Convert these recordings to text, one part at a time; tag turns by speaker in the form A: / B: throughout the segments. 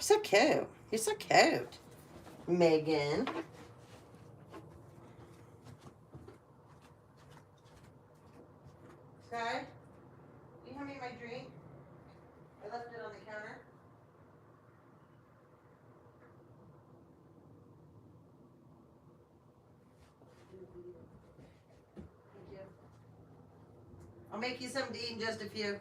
A: So cute. You're so cute, Megan. Sky, you hand me my drink? I left it on the counter. Thank you. I'll make you something to eat in just a few.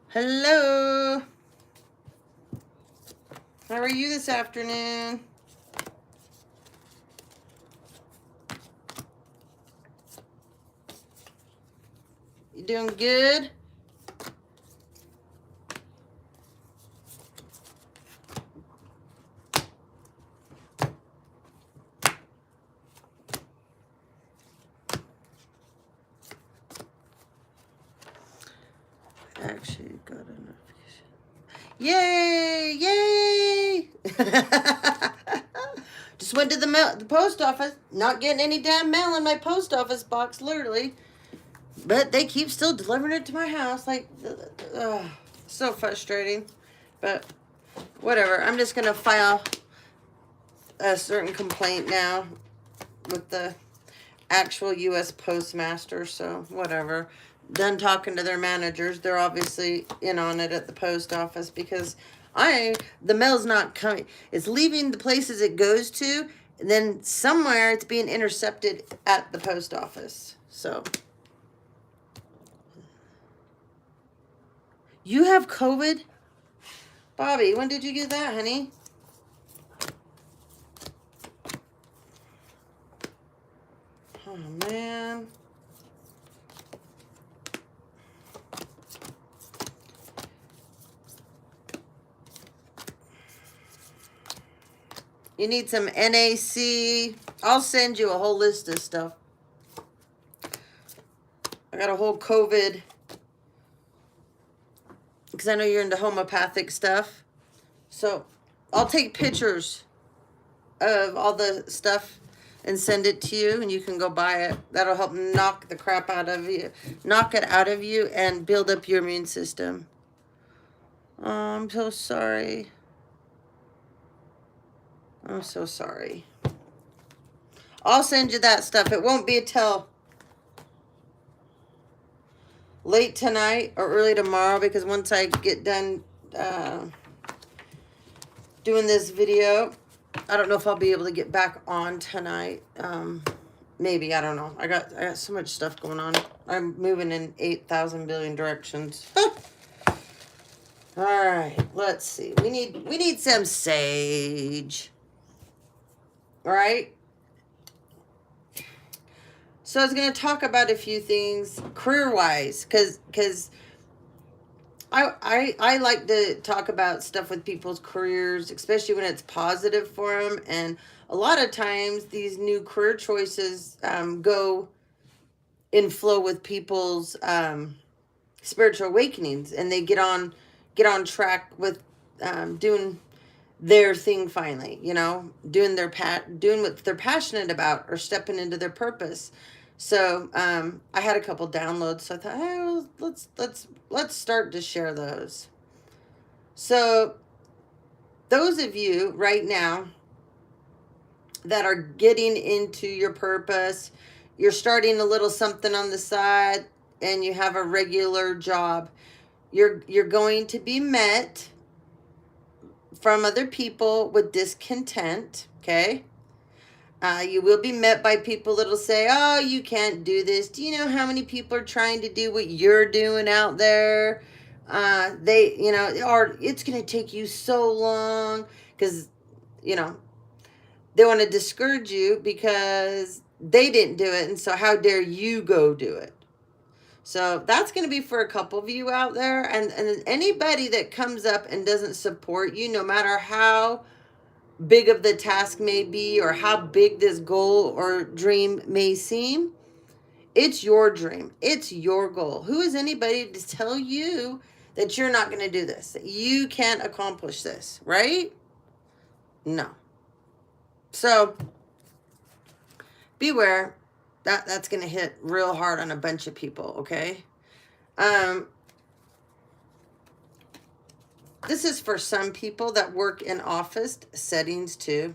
A: Hello. How are you this afternoon? You doing good? Actually got a notification. Yay! Yay! Just went to the post office. Not getting any damn mail in my post office box, literally. But they keep still delivering it to my house. Like, so frustrating. But whatever. I'm just going to file a certain complaint now with the actual U.S. Postmaster. So whatever. Done talking to their managers. They're obviously in on it at the post office because the mail's not coming. It's leaving the places it goes to. And then somewhere it's being intercepted at the post office. So... You have COVID? Bobby, when did you get that, honey? Oh, man. You need some NAC. I'll send you a whole list of stuff. I got a whole COVID... because I know you're into homeopathic stuff. So I'll take pictures of all the stuff and send it to you, and you can go buy it. That'll help knock the crap out of you, knock it out of you, and build up your immune system. Oh, I'm so sorry. I'm so sorry. I'll send you that stuff. It won't be until late tonight or early tomorrow, because once I get done doing this video, I don't know if I'll be able to get back on tonight. Maybe, I don't know. I got so much stuff going on. I'm moving in 8,000 billion directions. All right, let's see. We need some sage. All right. So I was going to talk about a few things career-wise, because I like to talk about stuff with people's careers, especially when it's positive for them. And a lot of times these new career choices go in flow with people's spiritual awakenings, and they get on track with doing their thing finally, doing what they're passionate about, or stepping into their purpose. So I had a couple downloads, so I thought, hey, well, let's start to share those. So those of you right now that are getting into your purpose, you're starting a little something on the side, and you have a regular job, you're going to be met from other people with discontent, okay? You will be met by people that'll say, oh, you can't do this. Do you know how many people are trying to do what you're doing out there? Or it's going to take you so long, because, they want to discourage you because they didn't do it. And so how dare you go do it? So that's going to be for a couple of you out there. And anybody that comes up and doesn't support you, no matter how big of the task may be or how big this goal or dream may seem, it's your dream. It's your goal. Who is anybody to tell you that you're not going to do this, that you can't accomplish this, right? No. So beware. That's going to hit real hard on a bunch of people, okay? This is for some people that work in office settings too.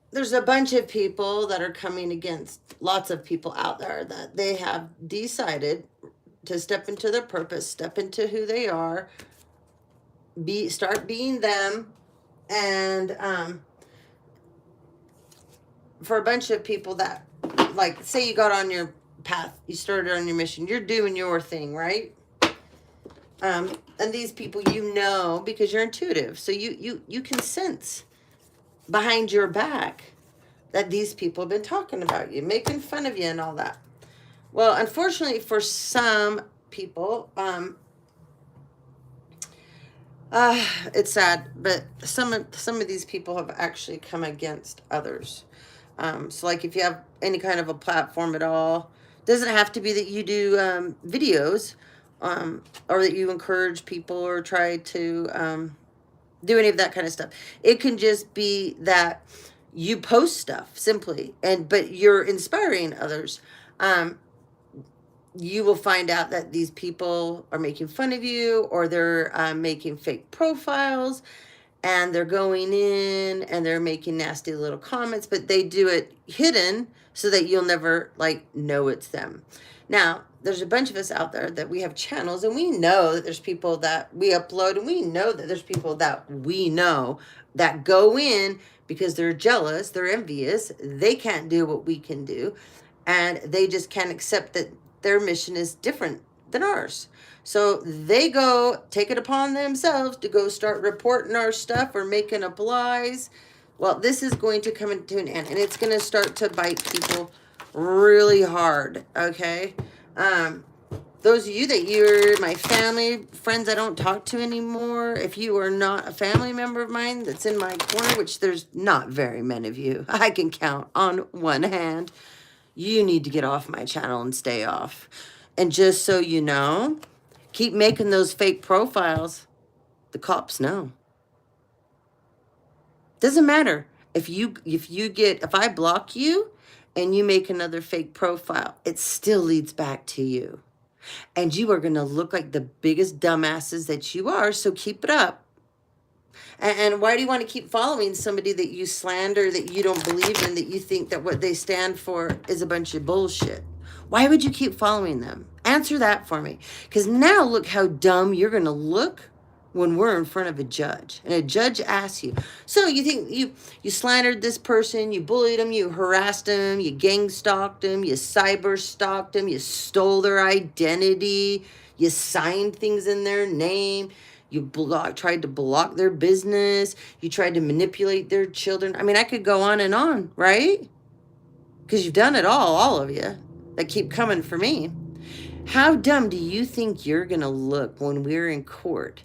A: There's a bunch of people that are coming against lots of people out there that they have decided to step into their purpose, step into who they are, start being them. And for a bunch of people that, like, say you got on your path, you started on your mission, you're doing your thing, right? And these people, you know, because you're intuitive, so you can sense behind your back that these people have been talking about you, making fun of you and all that. Well, unfortunately for some people, it's sad, but some of these people have actually come against others. So like if you have any kind of a platform at all, doesn't have to be that you do videos, or that you encourage people or try to do any of that kind of stuff. It can just be that you post stuff simply, but you're inspiring others. You will find out that these people are making fun of you, or they're making fake profiles, and they're going in and they're making nasty little comments, but they do it hidden so that you'll never know it's them. Now, there's a bunch of us out there that we have channels, and we know that there's people that we upload, and we know that there's people that we know that go in because they're jealous, they're envious, they can't do what we can do, and they just can't accept that their mission is different than ours. So they go take it upon themselves to go start reporting our stuff or making up lies. Well, this is going to come into an end, and it's going to start to bite people really hard, okay? Those of you that you're my family, friends I don't talk to anymore, if you are not a family member of mine that's in my corner, which there's not very many of you, I can count on one hand, you need to get off my channel and stay off. And just so you know, keep making those fake profiles. The cops know. Doesn't matter. If I block you and you make another fake profile, it still leads back to you. And you are going to look like the biggest dumbasses that you are, so keep it up. And why do you want to keep following somebody that you slander, that you don't believe in, that you think that what they stand for is a bunch of bullshit? Why would you keep following them? Answer that for me. Because now look how dumb you're going to look when we're in front of a judge. And a judge asks you, so you think you slandered this person, you bullied them, you harassed them, you gang stalked them, you cyber stalked them, you stole their identity, you signed things in their name, you tried to block their business, you tried to manipulate their children. I mean, I could go on and on, right? Because you've done it all of you that keep coming for me. How dumb do you think you're going to look when we're in court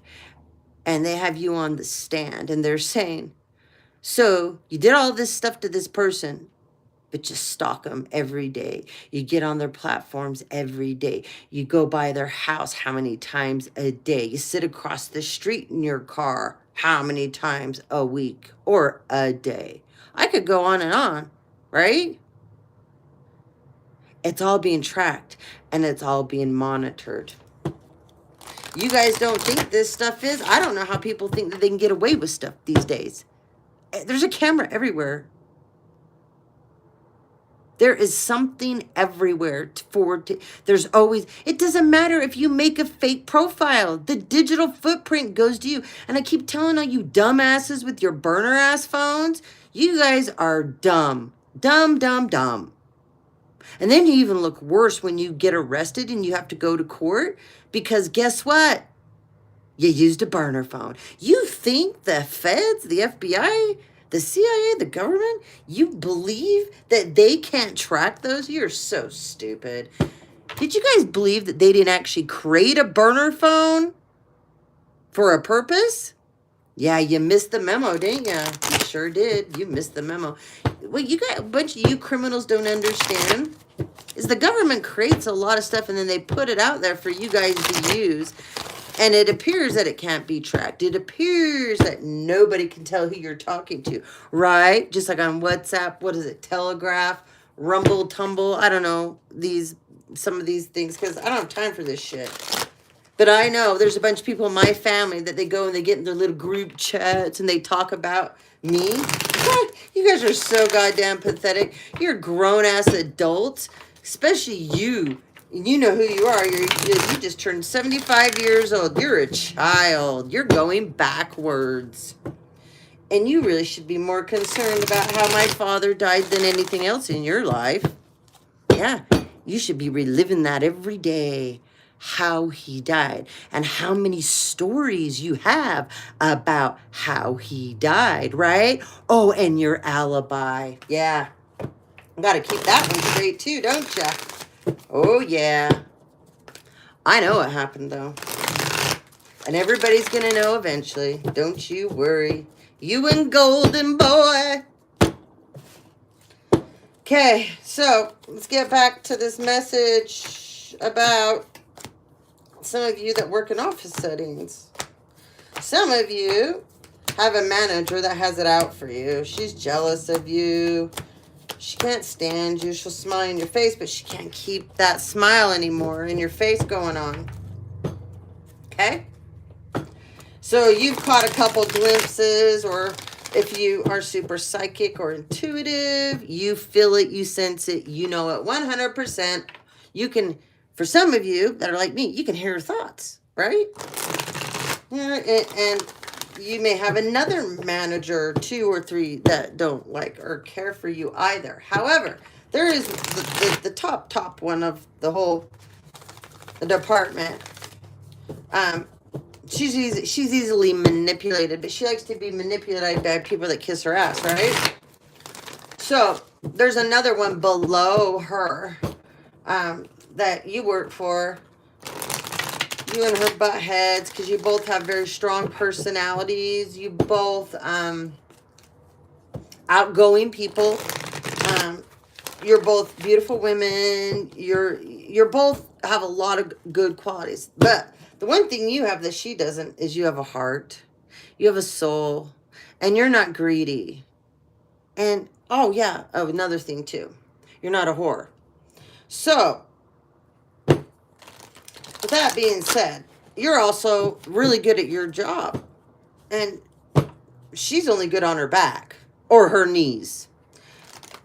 A: and they have you on the stand and they're saying, so you did all this stuff to this person, but you stalk them every day. You get on their platforms every day. You go by their house how many times a day? You sit across the street in your car how many times a week or a day? I could go on and on, right? It's all being tracked and it's all being monitored. You guys don't think this stuff is? I don't know how people think that they can get away with stuff these days. There's a camera everywhere. There is something everywhere there's always, it doesn't matter if you make a fake profile. The digital footprint goes to you. And I keep telling all you dumbasses with your burner ass phones, you guys are dumb. Dumb, dumb, dumb. And then you even look worse when you get arrested and you have to go to court because guess what? You used a burner phone. You think the feds, the FBI, the CIA, the government, you believe that they can't track those? You're so stupid. Did you guys believe that they didn't actually create a burner phone for a purpose? Yeah, you missed the memo, didn't you? You sure did. You missed the memo. What you got, a bunch of you criminals don't understand is the government creates a lot of stuff and then they put it out there for you guys to use. And it appears that it can't be tracked. It appears that nobody can tell who you're talking to, right? Just like on WhatsApp, what is it, Telegraph, Rumble, Tumble, I don't know, some of these things, because I don't have time for this shit. But I know there's a bunch of people in my family that they go and they get in their little group chats and they talk about me. You guys are so goddamn pathetic. You're grown-ass adults, especially you. You know who you are. You just turned 75 years old. You're a child. You're going backwards. And you really should be more concerned about how my father died than anything else in your life. Yeah, you should be reliving that every day. How he died and how many stories you have about how he died, right? Oh, and your alibi. Yeah. Got to keep that one straight too, don't ya? Oh, yeah. I know what happened, though. And everybody's going to know eventually. Don't you worry. You and Golden Boy. Okay, so let's get back to this message about some of you that work in office settings. Some of you have a manager that has it out for you. She's jealous of you. She can't stand you. She'll smile in your face, but she can't keep that smile anymore in your face going on. Okay? So you've caught a couple glimpses, or if you are super psychic or intuitive, you feel it, you sense it, you know it 100%. You can, for some of you that are like me, you can hear her thoughts, right? Yeah, and you may have another manager, 2 or 3, that don't like or care for you either. However, there is the top one of the whole department. She's easily manipulated, but she likes to be manipulated by people that kiss her ass, right? So there's another one below her that you work for. You and her butt heads, because you both have very strong personalities. You both outgoing people. You're both beautiful women. You're both have a lot of good qualities. But the one thing you have that she doesn't is you have a heart. You have a soul. And you're not greedy. And, oh yeah, another thing too. You're not a whore. So, with that being said, you're also really good at your job. And she's only good on her back or her knees.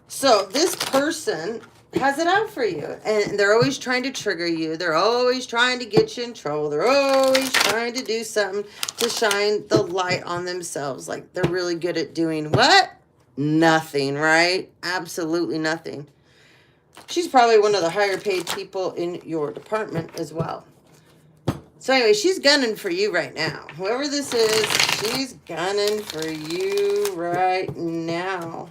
A: So this person has it out for you. And they're always trying to trigger you. They're always trying to get you in trouble. They're always trying to do something to shine the light on themselves. Like they're really good at doing what? Nothing, right? Absolutely nothing. She's probably one of the higher paid people in your department as well. So anyway, she's gunning for you right now. Whoever this is, she's gunning for you right now.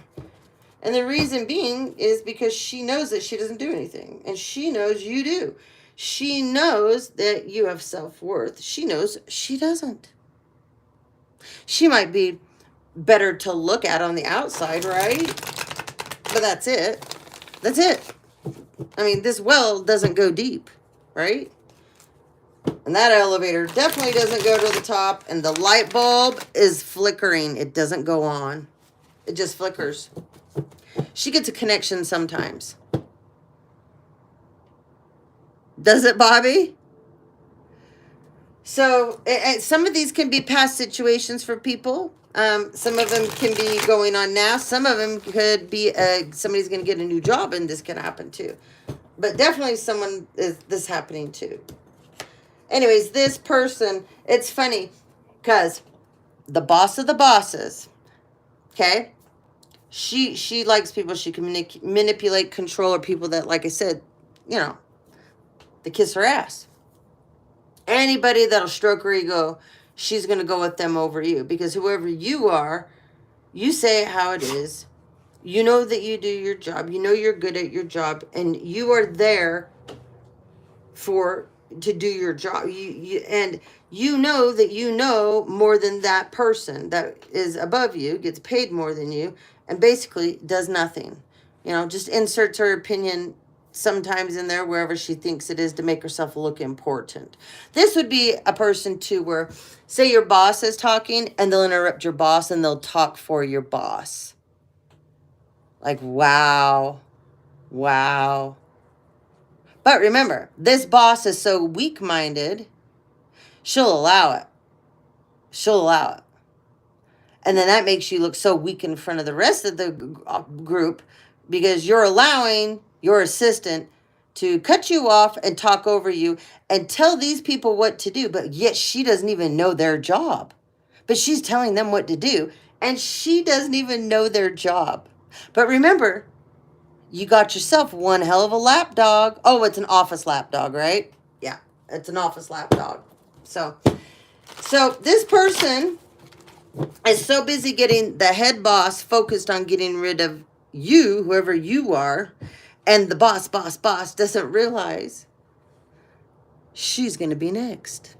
A: And the reason being is because she knows that she doesn't do anything. And she knows you do. She knows that you have self-worth. She knows she doesn't. She might be better to look at on the outside, right? But that's it. That's it. I mean, this well doesn't go deep, right? And that elevator definitely doesn't go to the top. And the light bulb is flickering. It doesn't go on. It just flickers. She gets a connection sometimes. Does it, Bobby? So some of these can be past situations for people. Some of them can be going on now. Some of them could be somebody's going to get a new job and this can happen too. But definitely someone is this happening too. Anyways, this person, it's funny because the boss of the bosses, okay, she likes people she can manipulate, control, or people that, like I said, you know, they kiss her ass. Anybody that'll stroke her ego, she's going to go with them over you. Because whoever you are, you say it how it is. You know that you do your job. You know you're good at your job. And you are there for to do your job. And you know that you know more than that person that is above you, gets paid more than you, and basically does nothing. You know, just inserts her opinion sometimes in there wherever she thinks it is to make herself look important. This would be a person too where, say your boss is talking and they'll interrupt your boss and they'll talk for your boss. Like, wow. Wow. But remember, this boss is so weak-minded, she'll allow it. She'll allow it. And then that makes you look so weak in front of the rest of the group because you're allowing your assistant to cut you off and talk over you and tell these people what to do. But yet she doesn't even know their job. But she's telling them what to do. And she doesn't even know their job. But remember, you got yourself one hell of a lapdog. Oh, it's an office lapdog, right? Yeah, it's an office lapdog. So this person is so busy getting the head boss focused on getting rid of you, whoever you are, and the boss doesn't realize she's going to be next.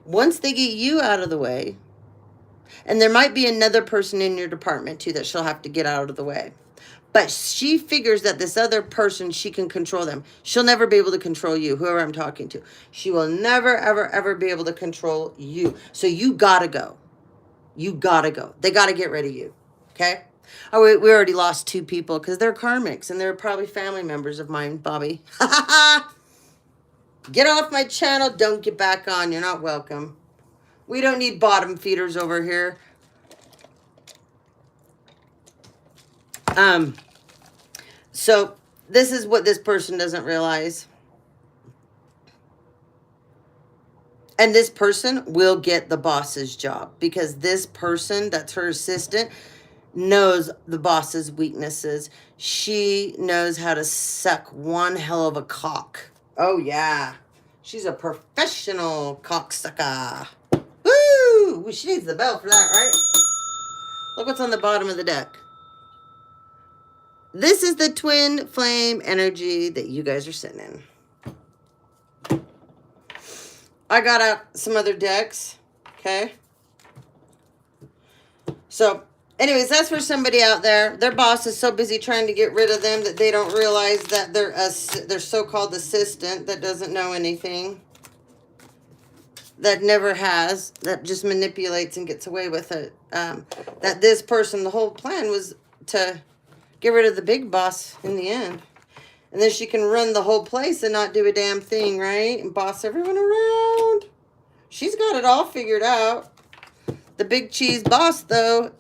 A: Once they get you out of the way, and there might be another person in your department too that she'll have to get out of the way. But she figures that this other person, she can control them. She'll never be able to control you, whoever I'm talking to. She will never, ever, ever be able to control you. So you gotta go. You gotta go. They gotta get rid of you. Okay? Oh, we already lost 2 people because they're karmics and they're probably family members of mine, Bobby. Get off my channel. Don't get back on. You're not welcome. We don't need bottom feeders over here. So this is what this person doesn't realize. And this person will get the boss's job because this person, that's her assistant, knows the boss's weaknesses. She knows how to suck one hell of a cock. Oh, yeah. She's a professional cocksucker. Woo! She needs the bell for that, right? Look what's on the bottom of the deck. This is the twin flame energy that you guys are sitting in. I got out some other decks, okay? So, anyways, that's for somebody out there. Their boss is so busy trying to get rid of them that they don't realize that their so-called assistant that doesn't know anything, that never has, that just manipulates and gets away with it. That this person, the whole plan was to get rid of the big boss in the end. And then she can run the whole place and not do a damn thing, right? And boss everyone around. She's got it all figured out. The big cheese boss, though,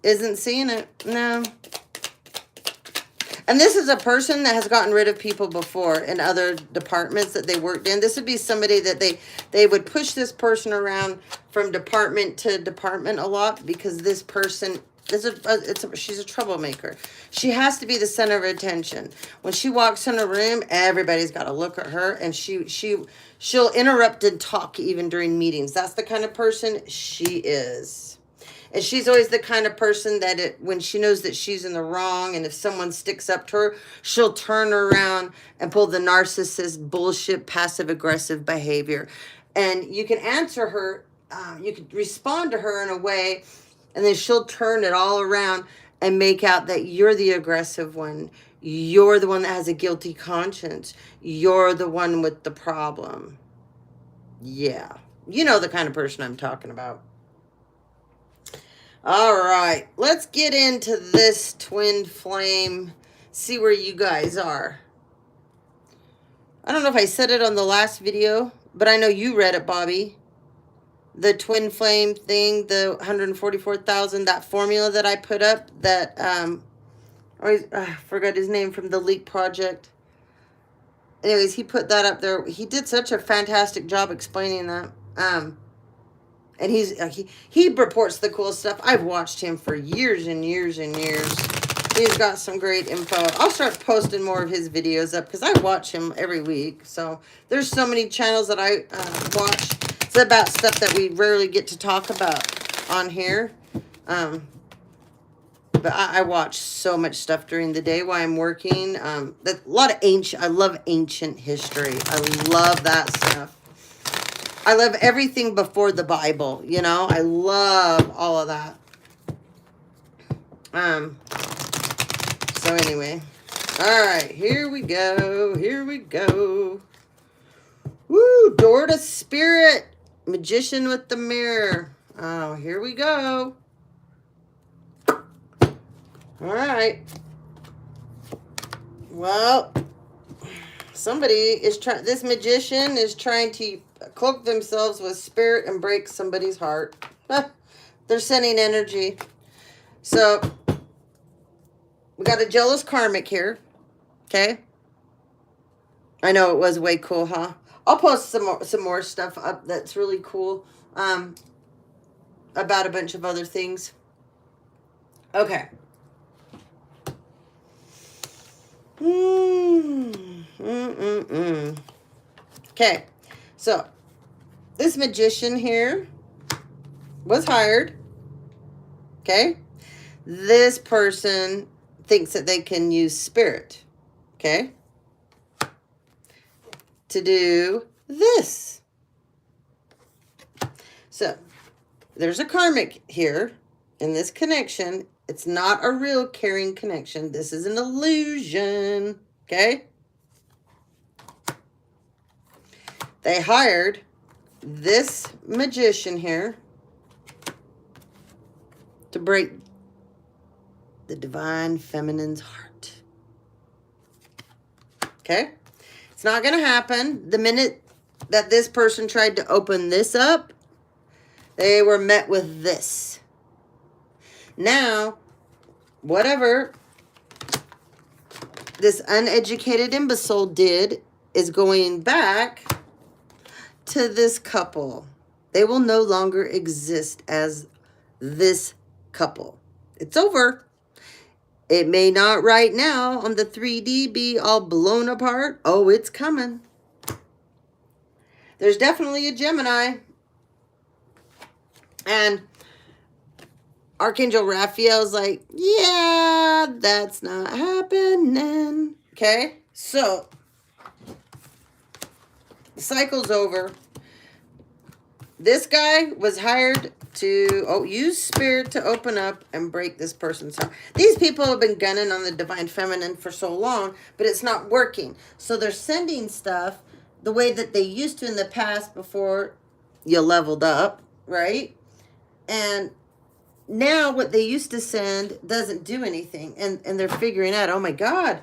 A: isn't seeing it. No. And this is a person that has gotten rid of people before in other departments that they worked in. This would be somebody that they would push this person around from department to department a lot because this person... she's a troublemaker. She has to be the center of attention. When she walks in a room, everybody's got to look at her, and she'll interrupt and talk even during meetings. That's the kind of person she is. And she's always the kind of person that when she knows that she's in the wrong, and if someone sticks up to her, she'll turn around and pull the narcissist bullshit passive-aggressive behavior. And you can answer her, you can respond to her in a way, and then she'll turn it all around and make out that you're the aggressive one. You're the one that has a guilty conscience. You're the one with the problem. Yeah. You know the kind of person I'm talking about. All right. Let's get into this twin flame. See where you guys are. I don't know if I said it on the last video, but I know you read it, Bobby. The twin flame thing, the 144,000, that formula that I put up, that, I forgot his name from the Leak Project. Anyways, he put that up there. He did such a fantastic job explaining that. And he reports the cool stuff. I've watched him for years and years and years. He's got some great info. I'll start posting more of his videos up because I watch him every week. So there's so many channels that I watch. It's about stuff that we rarely get to talk about on here. But I watch so much stuff during the day while I'm working. A lot of I love ancient history. I love that stuff. I love everything before the Bible, you know. I love all of that. So anyway. All right, here we go. Here we go. Woo, door to spirit. Magician with the mirror. Oh, here we go. All right. Well, this magician is trying to cloak themselves with spirit and break somebody's heart. They're sending energy. So, we got a jealous karmic here. Okay? I know it was way cool, huh? I'll post some more stuff up that's really cool. About a bunch of other things. Okay. Okay. So, this magician here was hired. Okay? This person thinks that they can use spirit. Okay? To do this. So, there's a karmic here in this connection. It's not a real caring connection. This is an illusion. Okay? They hired this magician here to break the divine feminine's heart. Okay? It's not going to happen. The minute that this person tried to open this up, they were met with this. Now, whatever this uneducated imbecile did is going back to this couple. They will no longer exist as this couple. It's over. It may not right now on the 3D be all blown apart. Oh, it's coming. There's definitely a Gemini. And Archangel Raphael's like, yeah, that's not happening. Okay? So, the cycle's over. This guy was hired to use spirit to open up and break this person's heart. These people have been gunning on the divine feminine for so long, but it's not working. So they're sending stuff the way that they used to in the past before you leveled up, right? And now what they used to send doesn't do anything. And they're figuring out, oh my God,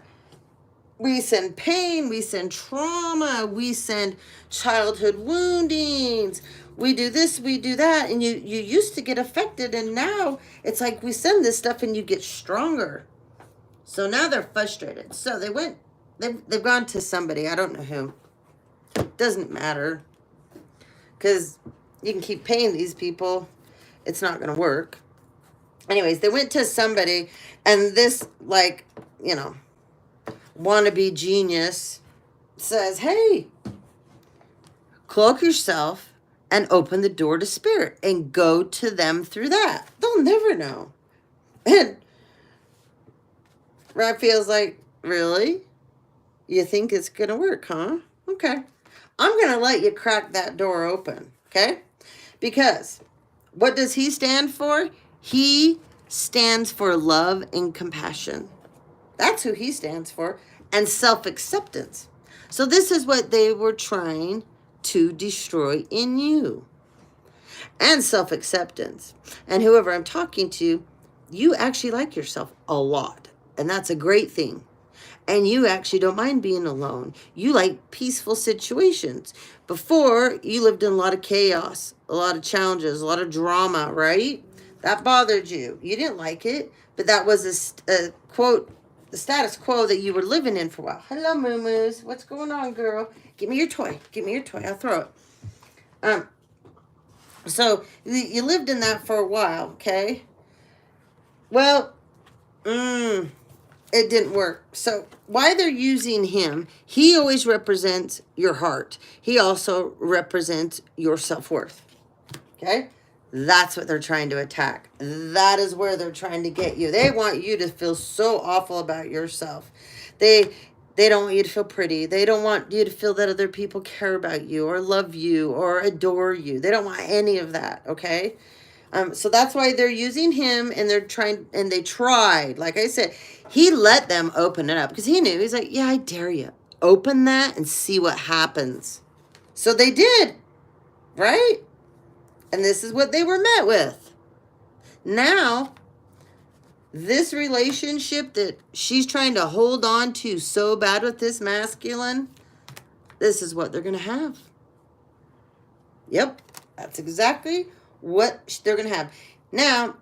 A: we send pain, we send trauma, we send childhood woundings, we do this, we do that, and you used to get affected, and now it's like we send this stuff and you get stronger. So now they're frustrated. So they've gone to somebody, I don't know who. Doesn't matter. Because you can keep paying these people. It's not going to work. Anyways, they went to somebody, and this, like, you know, wannabe genius says, hey, cloak yourself and open the door to spirit and go to them through that. They'll never know. And Raphael's like, really? You think it's going to work, huh? Okay. I'm going to let you crack that door open, okay? Because what does he stand for? He stands for love and compassion. That's who he stands for. And self-acceptance. So this is what they were trying to destroy in you. And self-acceptance. And whoever I'm talking to, you actually like yourself a lot. And that's a great thing. And you actually don't mind being alone. You like peaceful situations. Before, you lived in a lot of chaos, a lot of challenges, a lot of drama, right? That bothered you. You didn't like it, but that was a quote, the status quo that you were living in for a while. Hello, moo-moos. What's going on, girl? Give me your toy. Give me your toy. I'll throw it. So, you lived in that for a while, okay? Well, it didn't work. So, why they're using him, he always represents your heart. He also represents your self-worth. Okay? That's what they're trying to attack. That is where they're trying to get you. They want you to feel so awful about yourself. They they don't want you to feel pretty. They don't want you to feel that other people care about you or love you or adore you. They don't want any of that, okay? So that's why they're using him, and they're trying, and they tried. Like I said, he let them open it up because he knew. He's like, yeah, I dare you. Open that and see what happens. So they did, right? And this is what they were met with. Now, this relationship that she's trying to hold on to so bad with this masculine, this is what they're going to have. Yep, that's exactly what they're going to have. Now,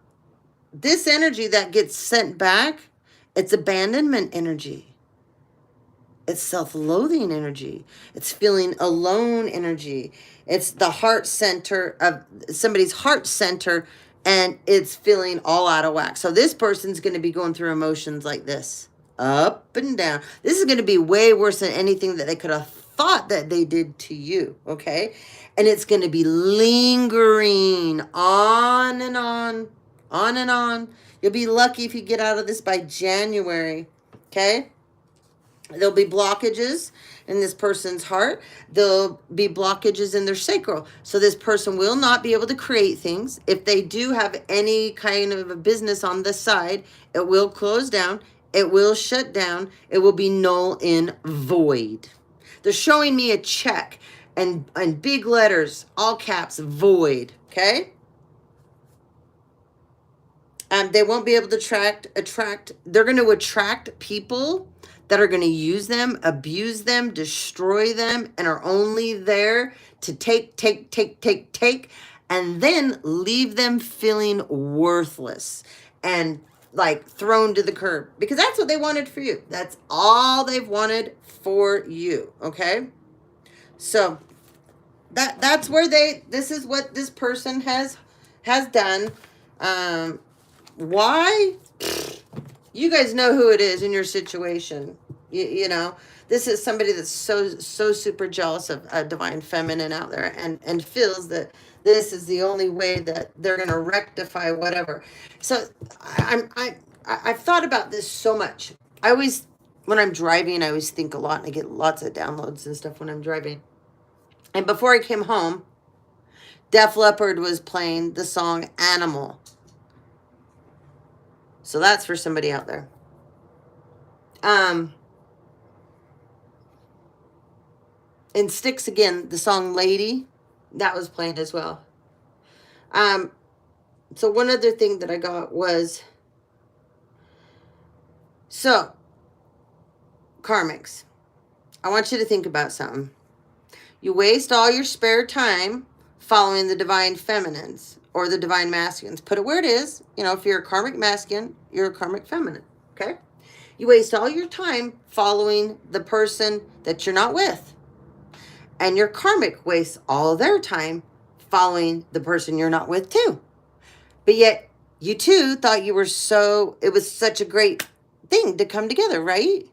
A: this energy that gets sent back, it's abandonment energy. It's self-loathing energy. It's feeling alone energy. It's the heart center of somebody's heart center, and it's feeling all out of whack. So this person's going to be going through emotions like this, up and down. This is going to be way worse than anything that they could have thought that they did to you, okay? And it's going to be lingering on and on and on. You'll be lucky if you get out of this by January, okay? There'll be blockages in this person's heart. There'll be blockages in their sacral. So this person will not be able to create things. If they do have any kind of a business on the side, it will close down. It will shut down. It will be null and void. They're showing me a check and big letters, all caps, void, okay? They won't be able to attract. They're going to attract people that are going to use them, abuse them, destroy them, and are only there to take, and then leave them feeling worthless and like thrown to the curb, because that's what they wanted for you. That's all they've wanted for you, okay? So that's where this is what this person has done. Why? You guys know who it is in your situation. You know, this is somebody that's so super jealous of a divine feminine out there, and feels that this is the only way that they're going to rectify whatever. So I've thought about this so much. I always, when I'm driving, I always think a lot, and I get lots of downloads and stuff when I'm driving. And before I came home, Def Leppard was playing the song Animal. So that's for somebody out there. In Styx again, the song Lady, that was playing as well. So one other thing that I got was, so, karmics, I want you to think about something. You waste all your spare time following the divine feminines or the divine masculines. Put it where it is. You know, if you're a karmic masculine, you're a karmic feminine, okay? You waste all your time following the person that you're not with. And your karmic wastes all their time following the person you're not with too. But yet, you two thought it was such a great thing to come together, right?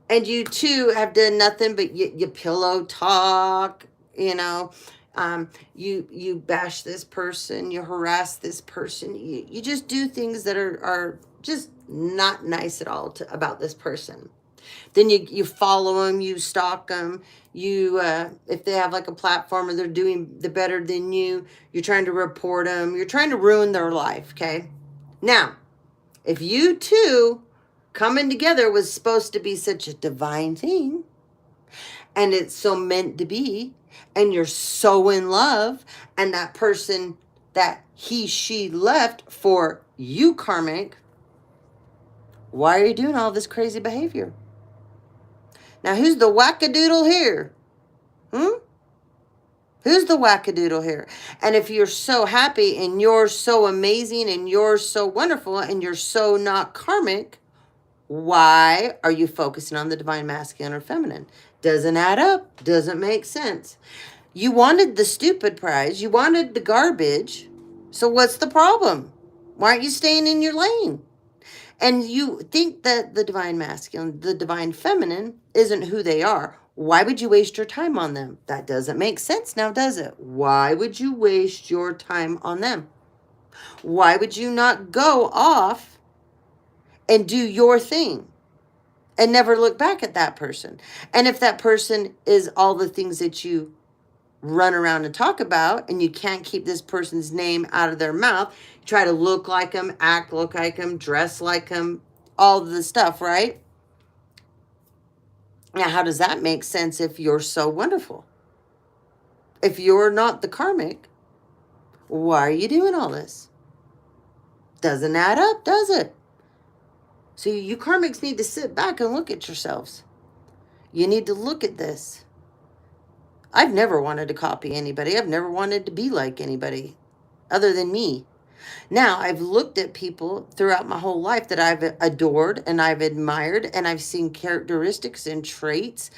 A: And you two have done nothing but you pillow talk, you know. You bash this person, you harass this person, you just do things that are just not nice at all about this person. Then you follow them, you stalk them, you if they have like a platform or they're doing the better than you, you're trying to report them, you're trying to ruin their life, okay? Now, if you two coming together was supposed to be such a divine thing, and it's so meant to be, and you're so in love, and that person that she left for you, karmic, why are you doing all this crazy behavior? Now, who's the wackadoodle here? Who's the wackadoodle here? And if you're so happy and you're so amazing and you're so wonderful and you're so not karmic, why are you focusing on the divine masculine or feminine? Doesn't add up. Doesn't make sense. You wanted the stupid prize. You wanted the garbage. So what's the problem? Why aren't you staying in your lane? And you think that the divine masculine, the divine feminine, isn't who they are. Why would you waste your time on them? That doesn't make sense now, does it? Why would you waste your time on them? Why would you not go off and do your thing and never look back at that person? And if that person is all the things that you run around and talk about, and you can't keep this person's name out of their mouth, you try to look like them, look like them, dress like them, all of the stuff, right? Now, how does that make sense if you're so wonderful? If you're not the karmic, why are you doing all this? Doesn't add up, does it? So you karmics need to sit back and look at yourselves. You need to look at this. I've never wanted to copy anybody. I've never wanted to be like anybody other than me. Now, I've looked at people throughout my whole life that I've adored and I've admired, and I've seen characteristics and traits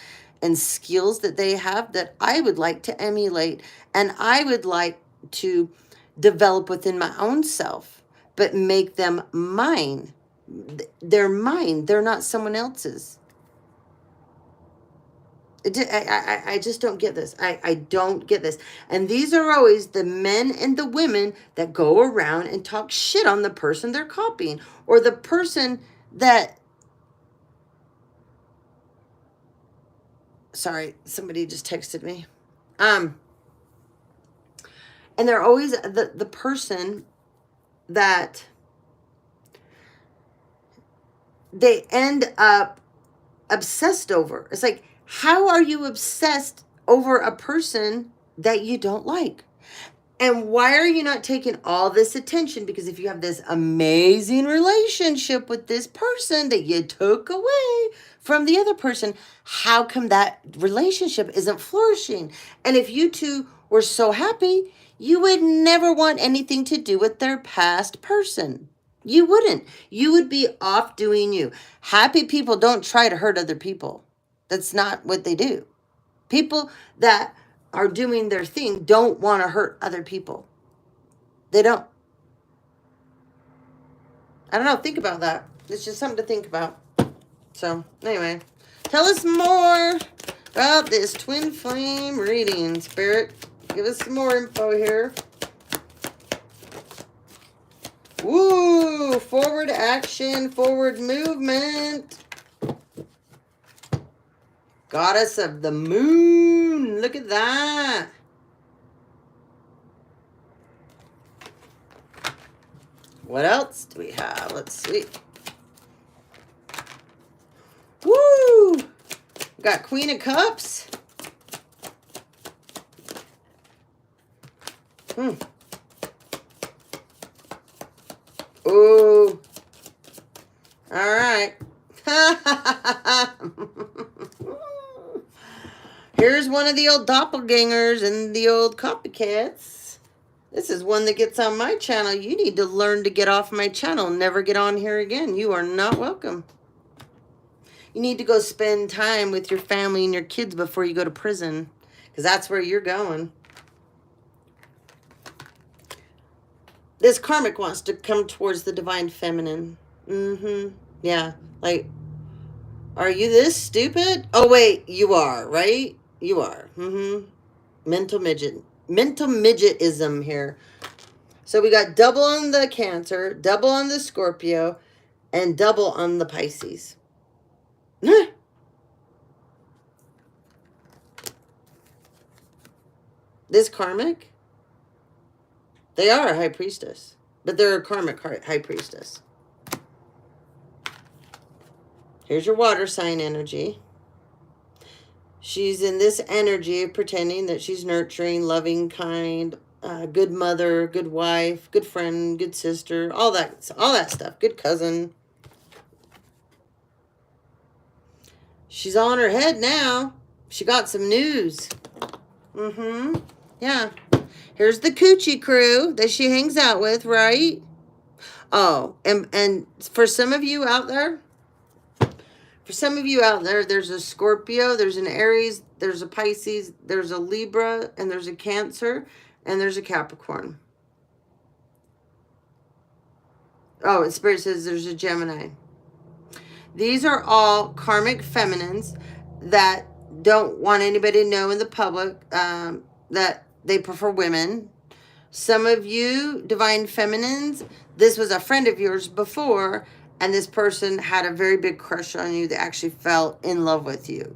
A: and skills that they have that I would like to emulate, and I would like to develop within my own self, but make them mine. They're mine. They're not someone else's. I just don't get this. I don't get this. And these are always the men and the women that go around and talk shit on the person they're copying, or the person that, sorry, somebody just texted me. And they're always the person that they end up obsessed over. It's like, how are you obsessed over a person that you don't like? And why are you not taking all this attention? Because if you have this amazing relationship with this person that you took away from the other person, how come that relationship isn't flourishing? And if you two were so happy, you would never want anything to do with their past person. You wouldn't. You would be off doing you. Happy people don't try to hurt other people. That's not what they do. People that are doing their thing don't want to hurt other people. They don't. I don't know. Think about that. It's just something to think about. So, anyway, tell us more about this twin flame reading, Spirit. Give us some more info here. Woo! Forward action, forward movement. Goddess of the moon. Look at that. What else do we have? Let's see. Woo! We got Queen of Cups. Ooh. All right. Here's one of the old doppelgangers and the old copycats. This is one that gets on my channel. You need to learn to get off my channel. Never get on here again. You are not welcome. You need to go spend time with your family and your kids before you go to prison, because that's where you're going. This karmic wants to come towards the divine feminine. Yeah. Like, are you this stupid? Oh, wait, you are, right? You are. Mental midget. Mental midgetism here. So we got double on the Cancer, double on the Scorpio, and double on the Pisces. This karmic, they are a high priestess, but they're a karmic high priestess. Here's your water sign energy. She's in this energy of pretending that she's nurturing, loving, kind, good mother, good wife, good friend, good sister, all that stuff, good cousin. She's on her head now. She got some news. Yeah. Here's the coochie crew that she hangs out with, right? Oh, and for some of you out there, there's a Scorpio, there's an Aries, there's a Pisces, there's a Libra, and there's a Cancer, and there's a Capricorn. Oh, and Spirit says there's a Gemini. These are all karmic feminines that don't want anybody to know in the public that they prefer women. Some of you, divine feminines, this was a friend of yours before, and this person had a very big crush on you. They actually fell in love with you.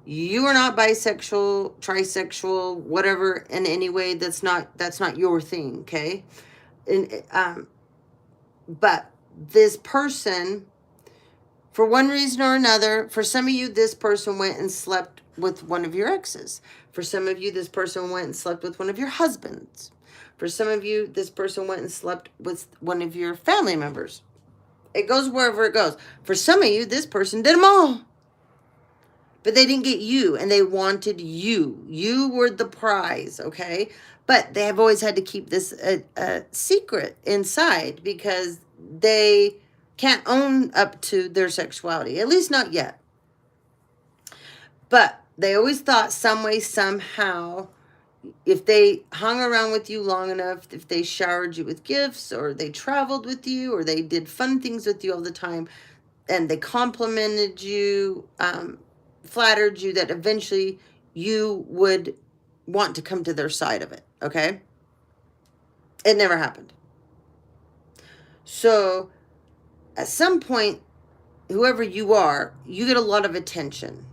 A: You are not bisexual, trisexual, whatever in any way. That's not your thing, okay? And but this person, for one reason or another, for some of you, this person went and slept with one of your exes. For some of you, this person went and slept with one of your husbands. For some of you, this person went and slept with one of your family members. It goes wherever it goes. For some of you, this person did them all. But they didn't get you, and they wanted you. You were the prize, okay? But they have always had to keep this a secret inside because they can't own up to their sexuality, at least not yet. But they always thought some way, somehow, if they hung around with you long enough, if they showered you with gifts, or they traveled with you, or they did fun things with you all the time, and they complimented you, flattered you, that eventually you would want to come to their side of it, okay? It never happened. So at some point, whoever you are, you get a lot of attention.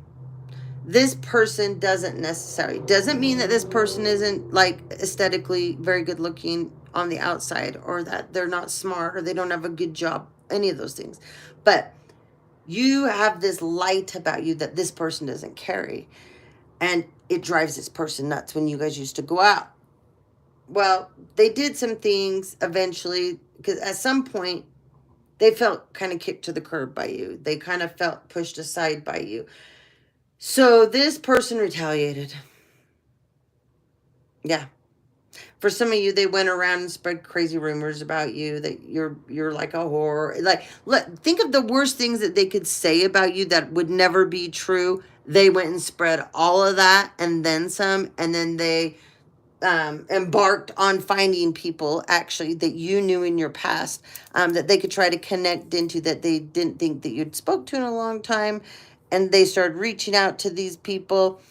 A: This person doesn't mean that this person isn't like aesthetically very good looking on the outside, or that they're not smart, or they don't have a good job, any of those things. But you have this light about you that this person doesn't carry. And it drives this person nuts when you guys used to go out. Well, they did some things eventually, because at some point, they felt kind of kicked to the curb by you. They kind of felt pushed aside by you. So this person retaliated. Yeah. For some of you, they went around and spread crazy rumors about you, that you're like a whore. Like, think of the worst things that they could say about you that would never be true. They went and spread all of that and then some, and then they embarked on finding people actually that you knew in your past, that they could try to connect into, that they didn't think that you'd spoke to in a long time, and they started reaching out to these people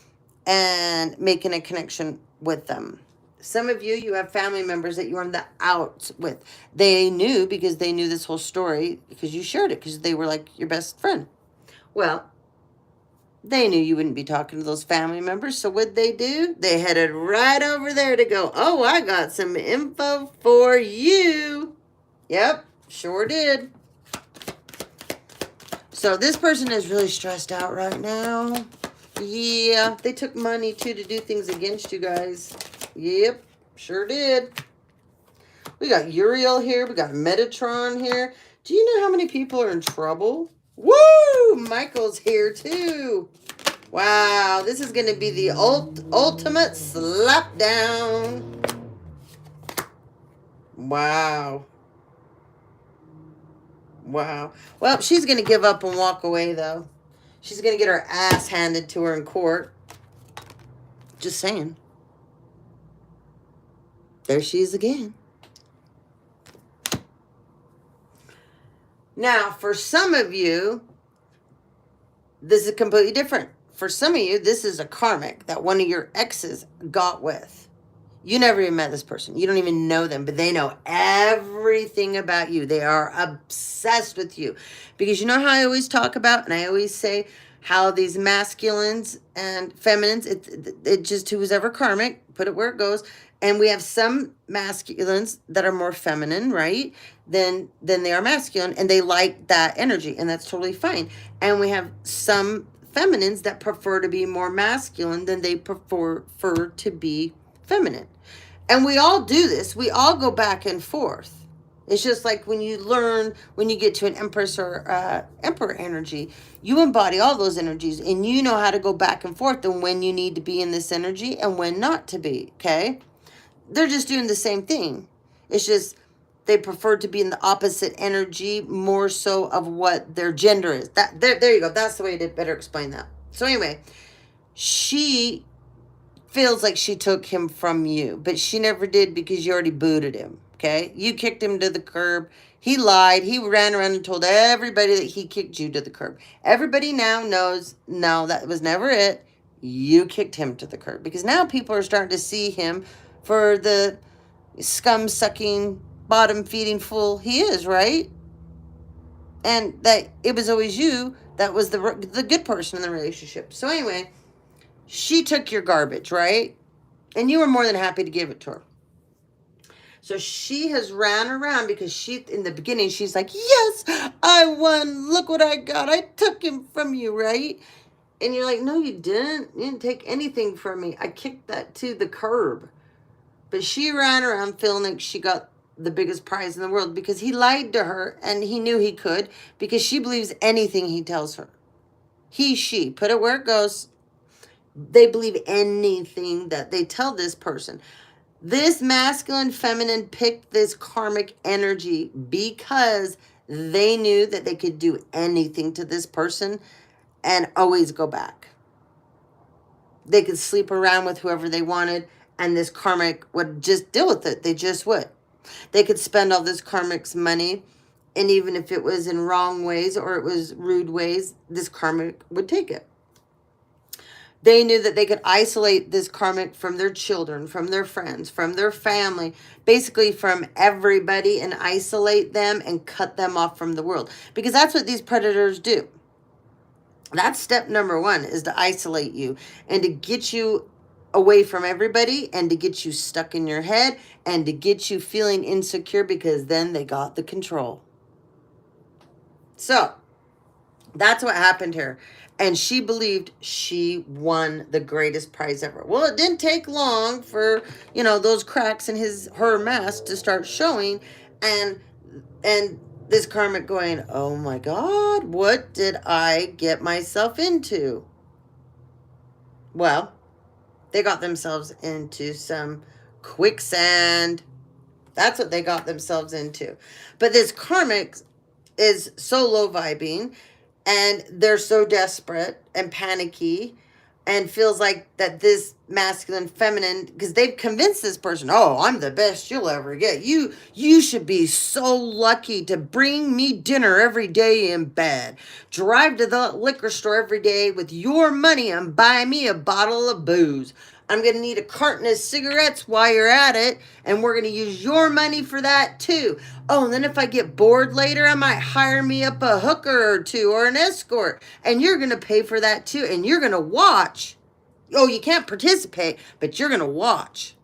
A: and making a connection with them. Some of you, you have family members that you're on the outs with. They knew, because they knew this whole story, because you shared it, because they were like your best friend. Well, they knew you wouldn't be talking to those family members, so what'd they do? They headed right over there to go, oh, I got some info for you. Yep, sure did. So this person is really stressed out right now. Yeah, they took money, too, to do things against you guys. Yep, sure did. We got Uriel here. We got Metatron here. Do you know how many people are in trouble? Woo! Michael's here, too. Wow, this is going to be the ultimate slap down. Wow. Wow. Well, she's going to give up and walk away, though. She's going to get her ass handed to her in court. Just saying. There she is again. Now, for some of you, this is completely different. For some of you, this is a karmic that one of your exes got with. You never even met this person. You don't even know them, but they know everything about you. They are obsessed with you. Because you know how I always talk about, and I always say how these masculines and feminines, it just who's ever karmic, put it where it goes. And we have some masculines that are more feminine, right? Than they are masculine, and they like that energy, and that's totally fine. And we have some feminines that prefer to be more masculine than they prefer to be feminine. And we all do this. We all go back and forth. It's just like when you get to an empress or emperor energy, you embody all those energies, and you know how to go back and forth, and when you need to be in this energy and when not to be, okay? They're just doing the same thing. It's just they prefer to be in the opposite energy, more so of what their gender is. There you go. That's the way to better explain that. So anyway, she feels like she took him from you, but she never did, because you already booted him, okay? You kicked him to the curb. He lied. He ran around and told everybody that he kicked you to the curb. Everybody now knows, no, that was never it. You kicked him to the curb, because now people are starting to see him for the scum sucking, bottom feeding fool he is, right? And that it was always you that was the good person in the relationship. So anyway, she took your garbage, right? And you were more than happy to give it to her. So she has ran around because in the beginning, she's like, yes, I won. Look what I got. I took him from you, right? And you're like, no, you didn't. You didn't take anything from me. I kicked that to the curb. But she ran around feeling like she got the biggest prize in the world because he lied to her, and he knew he could, because she believes anything he tells her. She, put it where it goes. They believe anything that they tell this person. This masculine, feminine picked this karmic energy because they knew that they could do anything to this person and always go back. They could sleep around with whoever they wanted, and this karmic would just deal with it. They just would. They could spend all this karmic's money, and even if it was in wrong ways or it was rude ways, this karmic would take it. They knew that they could isolate this karmic from their children, from their friends, from their family, basically from everybody, and isolate them and cut them off from the world. Because that's what these predators do. That's step number one, is to isolate you and to get you away from everybody, and to get you stuck in your head, and to get you feeling insecure, because then they got the control. So that's what happened here. And she believed she won the greatest prize ever. Well, it didn't take long for, those cracks in her mask to start showing, and this karmic going, oh my God, what did I get myself into? Well, they got themselves into some quicksand. That's what they got themselves into. But this karmic is so low vibing, and they're so desperate and panicky, and feels like that this masculine, feminine, because they've convinced this person, oh, I'm the best you'll ever get. You should be so lucky to bring me dinner every day in bed. Drive to the liquor store every day with your money and buy me a bottle of booze. I'm going to need a carton of cigarettes while you're at it, and we're going to use your money for that too. Oh, and then if I get bored later, I might hire me up a hooker or two or an escort, and you're going to pay for that too, and you're going to watch. Oh, you can't participate, but you're going to watch.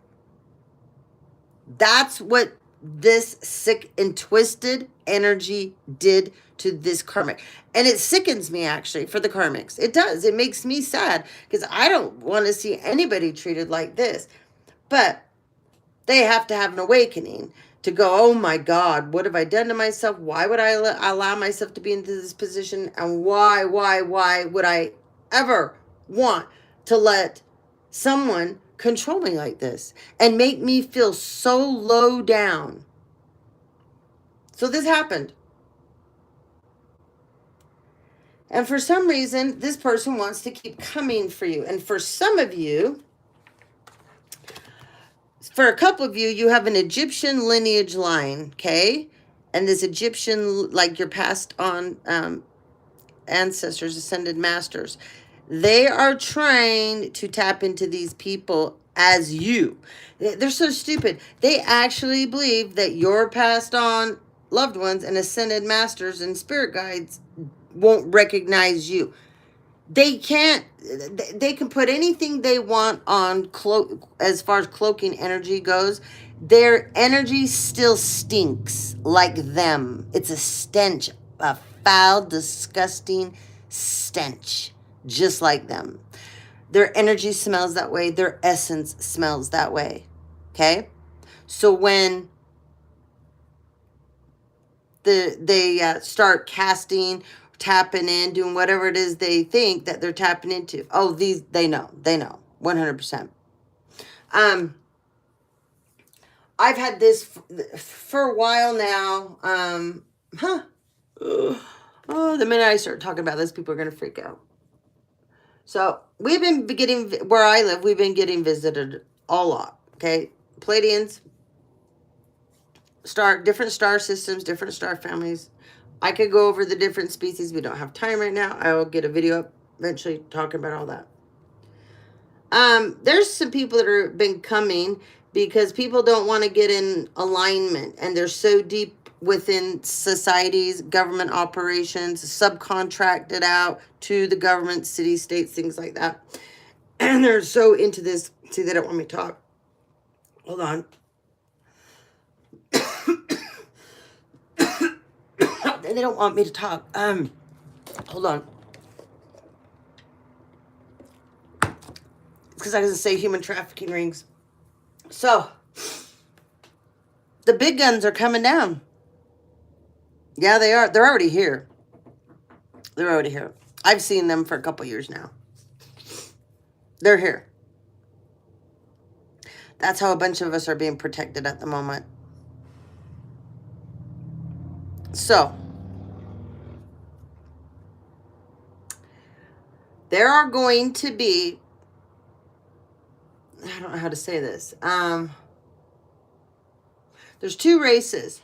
A: That's what this sick and twisted energy did to this karmic. And it sickens me, actually, for the karmics. It does. It makes me sad, because I don't want to see anybody treated like this. But they have to have an awakening to go, oh my God, what have I done to myself? Why would I allow myself to be into this position? And why would I ever want to let someone control me like this and make me feel so low down? So this happened. And for some reason, this person wants to keep coming for you. And for some of you, for a couple of you, you have an Egyptian lineage line, okay? And this Egyptian, like your passed on ancestors, ascended masters, they are trying to tap into these people as you. They're so stupid. They actually believe that your passed on loved ones and ascended masters and spirit guides won't recognize you. They can't. They can put anything they want on as far as cloaking energy goes. Their energy still stinks like them. It's a stench, a foul, disgusting stench, just like them. Their energy smells that way. Their essence smells that way. Okay? So when they start casting, tapping in, doing whatever it is they think that they're tapping into. Oh, they know 100%. I've had this for a while now. The minute I start talking about this, people are going to freak out. So we've been getting, where I live, we've been getting visited a lot. Okay. Pleiadians, different star systems, different star families. I could go over the different species. We don't have time right now. I will get a video up eventually talking about all that. There's some people that have been coming because people don't want to get in alignment, and they're so deep within societies, government operations, subcontracted out to the government, cities, states, things like that. And they're so into this. See, they don't want me to talk. Hold on. They don't want me to talk. Hold on. It's because I doesn't say human trafficking rings. So, the big guns are coming down. Yeah, they are. They're already here. They're already here. I've seen them for a couple years now. They're here. That's how a bunch of us are being protected at the moment. So, there are going to be, I don't know how to say this. There's two races.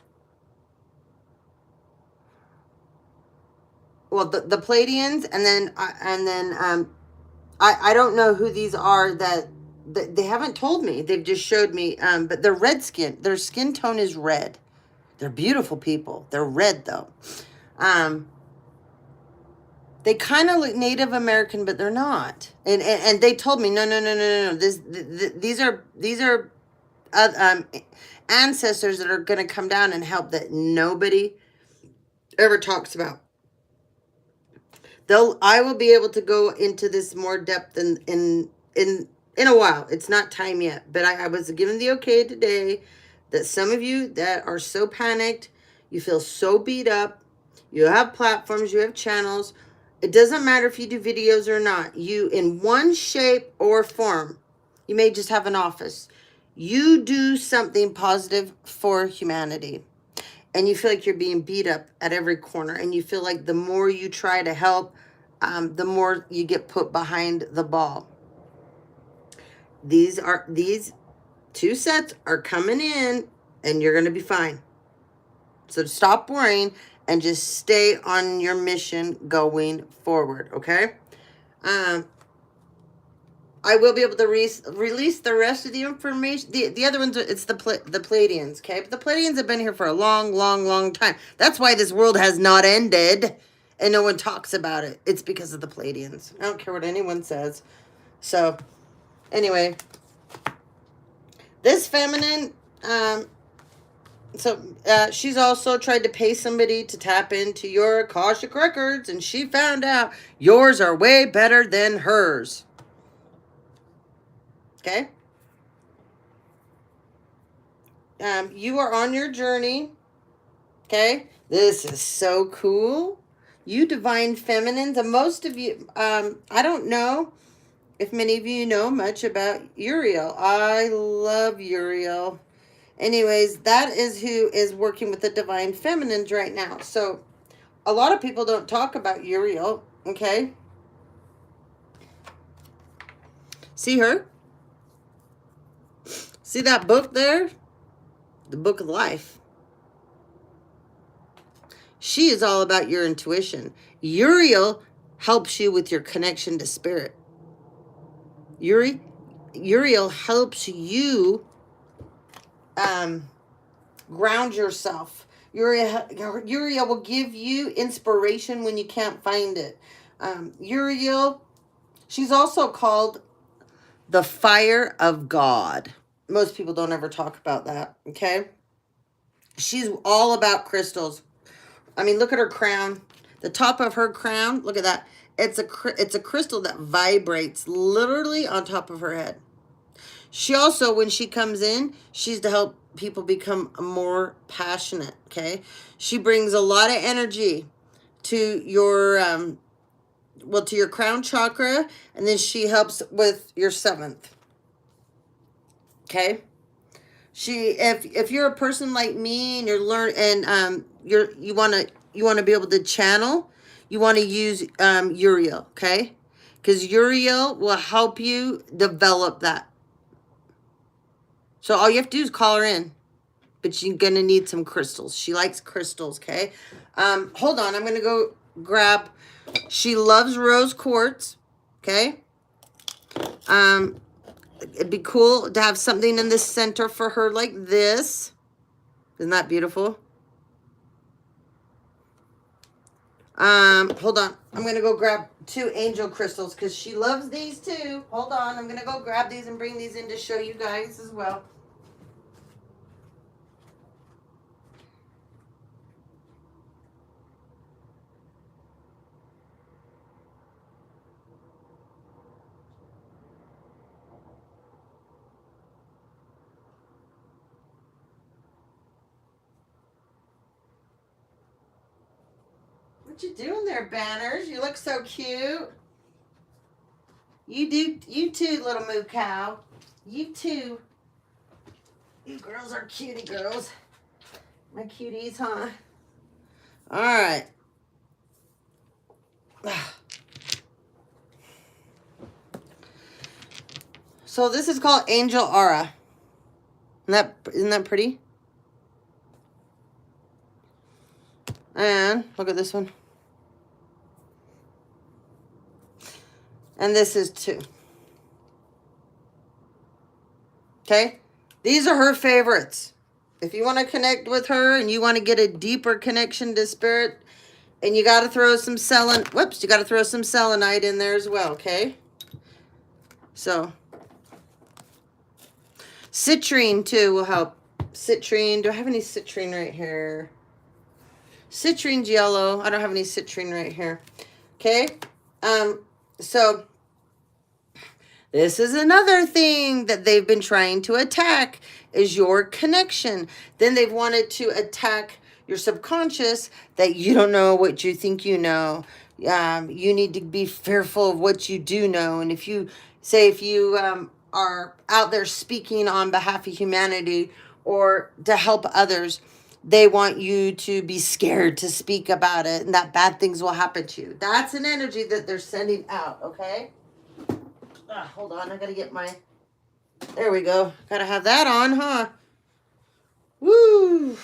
A: Well, the Pleiadians, and then I don't know who these are that they haven't told me. They've just showed me. But they're red skin. Their skin tone is red. They're beautiful people. They're red though. They kind of look Native American, but they're not. And they told me no. These are ancestors that are going to come down and help that nobody ever talks about. I will be able to go into this more depth in a while. It's not time yet, but I was given the okay today that some of you that are so panicked, you feel so beat up, you have platforms, you have channels. It doesn't matter if you do videos or not. You, in one shape or form, you may just have an office. You do something positive for humanity. And you feel like you're being beat up at every corner. And you feel like the more you try to help, the more you get put behind the ball. These two sets are coming in, and you're going to be fine. So stop worrying and just stay on your mission going forward, okay? I will be able to release the rest of the information. The other ones, it's the Pleiadians, okay? But the Pleiadians have been here for a long time. That's why this world has not ended, and no one talks about it. It's because of the Pleiadians. I don't care what anyone says. So, anyway, this feminine, she's also tried to pay somebody to tap into your Akashic records, and she found out yours are way better than hers. Okay? You are on your journey. Okay? This is so cool. You divine feminines, and most of you, I don't know if many of you know much about Uriel. I love Uriel. Anyways, that is who is working with the divine feminines right now. So, a lot of people don't talk about Uriel. Okay? See her? See that book there? The book of life. She is all about your intuition. Uriel helps you with your connection to spirit. Uriel helps you ground yourself. Uriel will give you inspiration when you can't find it. Uriel, she's also called the fire of God. Most people don't ever talk about that, okay? She's all about crystals. I mean, look at her crown. The top of her crown, look at that. It's a crystal that vibrates literally on top of her head. She also, when she comes in, she's to help people become more passionate, okay? She brings a lot of energy to your, to your crown chakra, and then she helps with your 7th. Okay? If you're a person like me and you want to be able to channel, you want to use Uriel, okay? Because Uriel will help you develop that. So all you have to do is call her in, but you're gonna need some crystals. She likes crystals, okay? Hold on, I'm gonna go grab. She loves rose quartz, okay? It'd be cool to have something in the center for her like this. Isn't that beautiful? Hold on. I'm going to go grab 2 angel crystals because she loves these too. Hold on. I'm going to go grab these and bring these in to show you guys as well. What you doing there, Banners? You look so cute. You too, little moo cow. You too. You girls are cutie girls. My cuties, huh? All right. So this is called Angel Aura. Isn't that pretty? And look at this one. And this is 2. Okay? These are her favorites. If you want to connect with her and you want to get a deeper connection to spirit, and you got to throw some you got to throw some selenite in there as well, okay? So, citrine too will help. Citrine, do I have any citrine right here? Citrine's yellow. I don't have any citrine right here. Okay? So this is another thing that they've been trying to attack is your connection. Then they've wanted to attack your subconscious that you don't know what you think you know. You need to be fearful of what you do know. And if you are out there speaking on behalf of humanity or to help others, they want you to be scared to speak about it and that bad things will happen to you. That's an energy that they're sending out, okay? Hold on, I gotta get my... There we go. Gotta have that on, huh? Woo!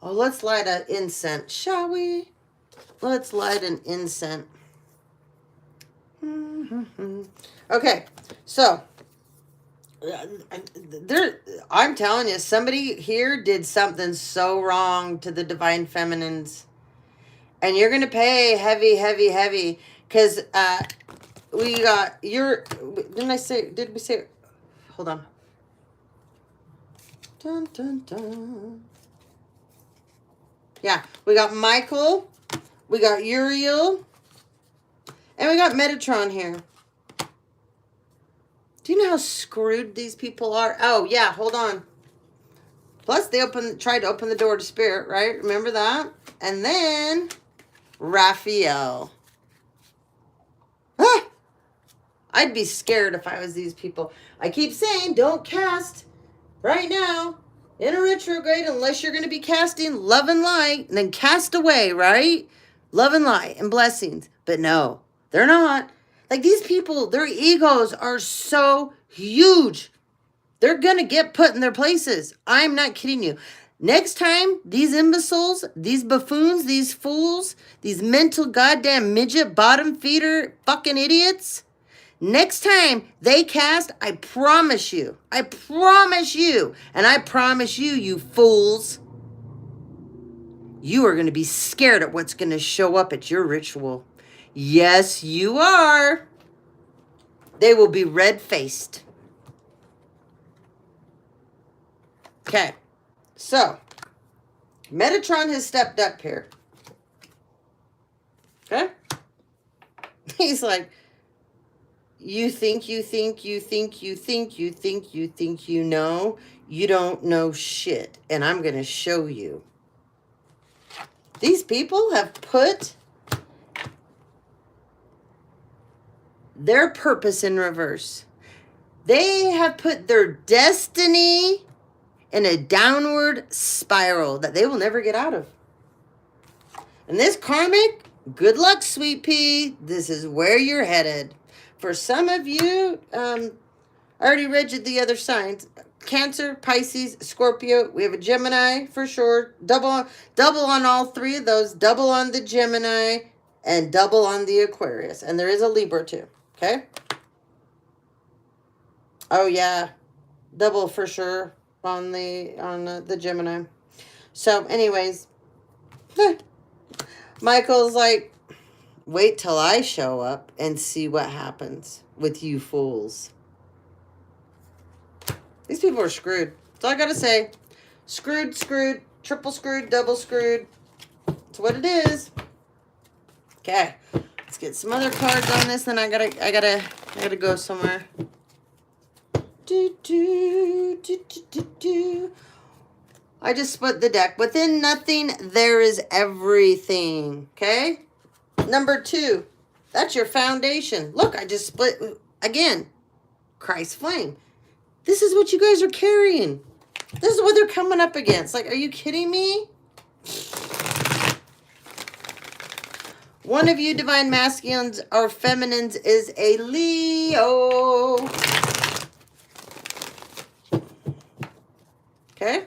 A: Oh, let's light an incense, shall we? Let's light an incense. Okay, so... I'm telling you, somebody here did something so wrong to the divine feminines, and you're gonna pay heavy, because we got did we say, hold on, dun dun dun, yeah, we got Michael, we got Uriel, and we got Metatron here. Do you know how screwed these people are? Oh, yeah, hold on. Plus, they tried to open the door to spirit, right? Remember that? And then, Raphael. Ah! I'd be scared if I was these people. I keep saying, don't cast right now in a retrograde unless you're going to be casting love and light. And then cast away, right? Love and light and blessings. But no, they're not. Like, these people, their egos are so huge. They're going to get put in their places. I'm not kidding you. Next time, these imbeciles, these buffoons, these fools, these mental goddamn midget bottom feeder fucking idiots, next time they cast, I promise you, and I promise you, you fools, you are going to be scared at what's going to show up at your ritual. Yes, you are. They will be red-faced. Okay. So, Metatron has stepped up here. Okay? He's like, you think you know. You don't know shit. And I'm going to show you. These people have put their purpose in reverse. They have put their destiny in a downward spiral that they will never get out of. And this karmic, good luck, sweet pea. This is where you're headed. For some of you, I already read you the other signs. Cancer, Pisces, Scorpio. We have a Gemini for sure. Double on all 3 of those. Double on the Gemini and double on the Aquarius. And there is a Libra too. Okay? Oh yeah, double for sure on the Gemini. So, anyways, Michael's like, wait till I show up and see what happens with you fools. These people are screwed. That's all I gotta say. Screwed, screwed, triple screwed, double screwed. That's what it is. Okay, let's get some other cards on this. Then I gotta go somewhere. Do, do, do, do, do, do. I just split the deck. Within nothing, there is everything. Okay? Number 2. That's your foundation. Look, I just split again. Christ flame. This is what you guys are carrying. This is what they're coming up against. Like, are you kidding me? One of you divine masculines or feminines is a Leo. Okay?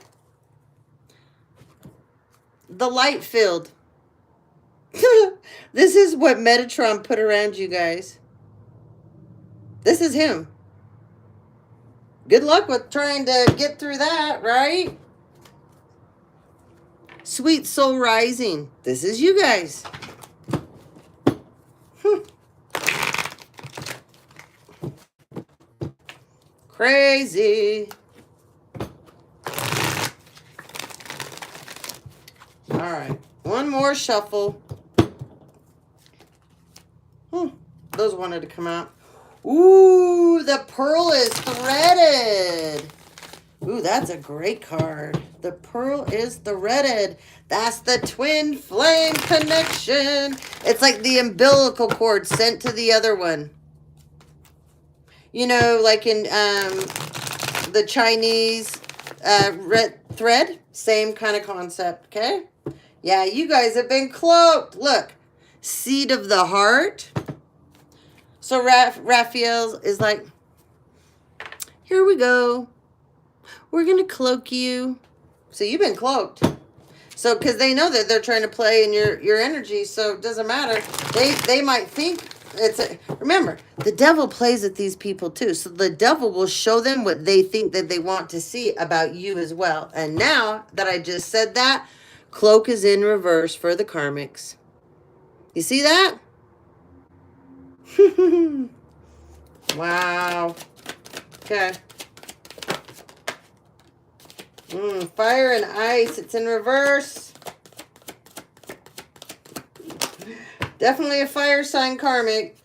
A: The light field. This is what Metatron put around you guys. This is him. Good luck with trying to get through that, right? Sweet Soul Rising. This is you guys. Crazy. All right. One more shuffle. Those wanted to come out. Ooh, the pearl is threaded. Ooh, that's a great card. The pearl is threaded. That's the twin flame connection. It's like the umbilical cord sent to the other one. You know, like in the Chinese red thread. Same kind of concept, okay? Yeah, you guys have been cloaked. Look, seed of the heart. So Raphael is like, here we go. We're going to cloak you. So you've been cloaked. So, because they know that they're trying to play in your energy, so it doesn't matter. They might think remember, the devil plays with these people too. So the devil will show them what they think that they want to see about you as well. And now that I just said that, cloak is in reverse for the karmics. You see that? Wow. Okay. Fire and ice. It's in reverse. Definitely a fire sign karmic.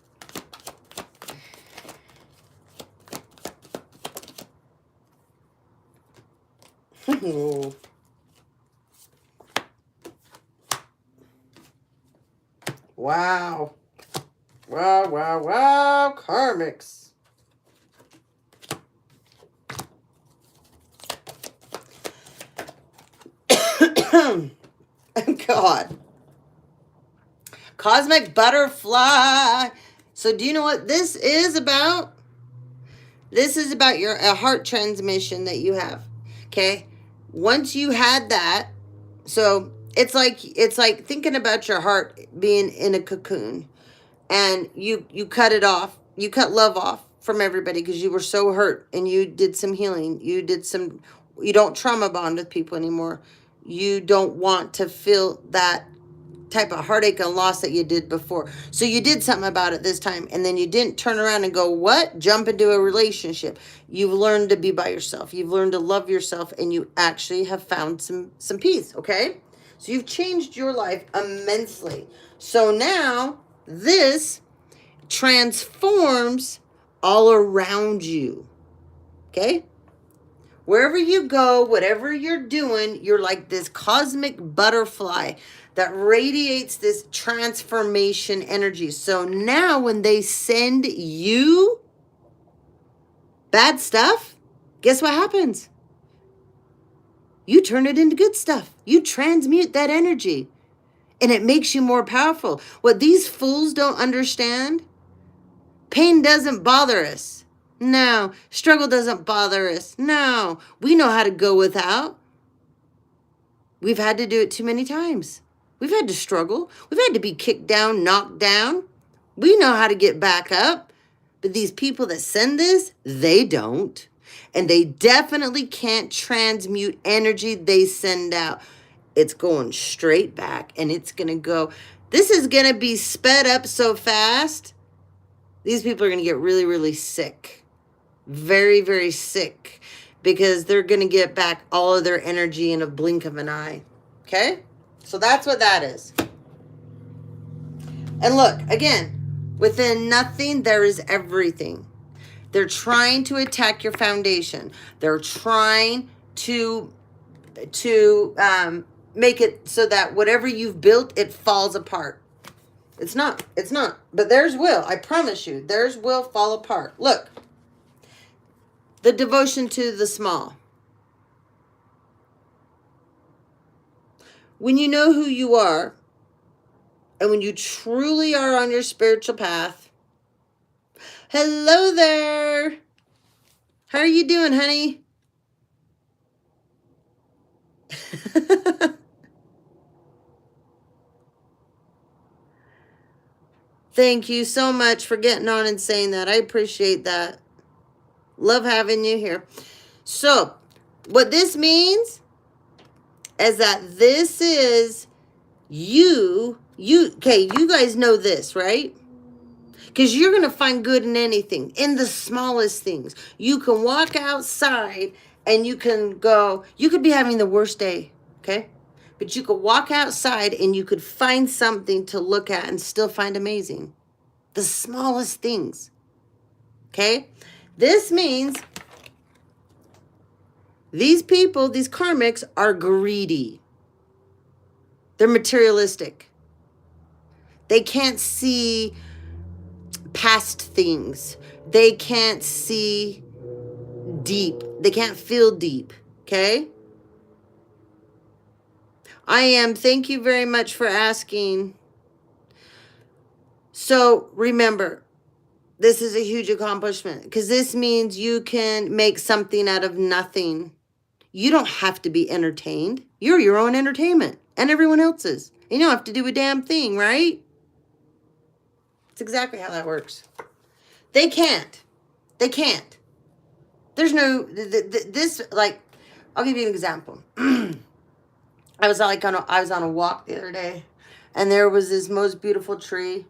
A: Wow. Wow, wow, wow. Karmics. God. Cosmic butterfly. So do you know what this is about? This is about your heart transmission that you have. Okay? Once you had that, so it's like thinking about your heart being in a cocoon, and you cut it off. You cut love off from everybody because you were so hurt, and you did some healing. You don't trauma bond with people anymore. You don't want to feel that type of heartache and loss that you did before. So you did something about it this time, and then you didn't turn around and go, what? Jump into a relationship. You've learned to be by yourself. You've learned to love yourself, and you actually have found some peace, okay? So you've changed your life immensely. So now this transforms all around you, okay? Wherever you go, whatever you're doing, you're like this cosmic butterfly that radiates this transformation energy. So now when they send you bad stuff, guess what happens? You turn it into good stuff. You transmute that energy, and it makes you more powerful. What these fools don't understand, pain doesn't bother us. No. Struggle doesn't bother us. No. We know how to go without. We've had to do it too many times. We've had to struggle. We've had to be kicked down, knocked down. We know how to get back up. But these people that send this, they don't. And they definitely can't transmute energy they send out. It's going straight back, and it's going to go. This is going to be sped up so fast. These people are going to get really, really sick. Very, very sick. Because they're going to get back all of their energy in a blink of an eye. Okay? So that's what that is. And look, again, within nothing, there is everything. They're trying to attack your foundation. They're trying to make it so that whatever you've built, it falls apart. It's not. But theirs will. I promise you, theirs will fall apart. Look. The devotion to the small. When you know who you are, and when you truly are on your spiritual path. Hello there. How are you doing, honey? Thank you so much for getting on and saying that. I appreciate that. Love having you here. So, what this means is that this is you guys know this, right? Because you're going to find good in anything, in the smallest things. You can walk outside and you can go, you could be having the worst day, okay? But you could walk outside and you could find something to look at and still find amazing. The smallest things, okay? This means these people, these karmics, are greedy. They're materialistic. They can't see past things. They can't see deep. They can't feel deep, okay? I am. Thank you very much for asking. So remember, this is a huge accomplishment because this means you can make something out of nothing. You don't have to be entertained. You're your own entertainment and everyone else's. You don't have to do a damn thing, right? It's exactly how that works. They can't. They can't. There's no, this, like, I'll give you an example. I was on a walk the other day, and there was this most beautiful tree.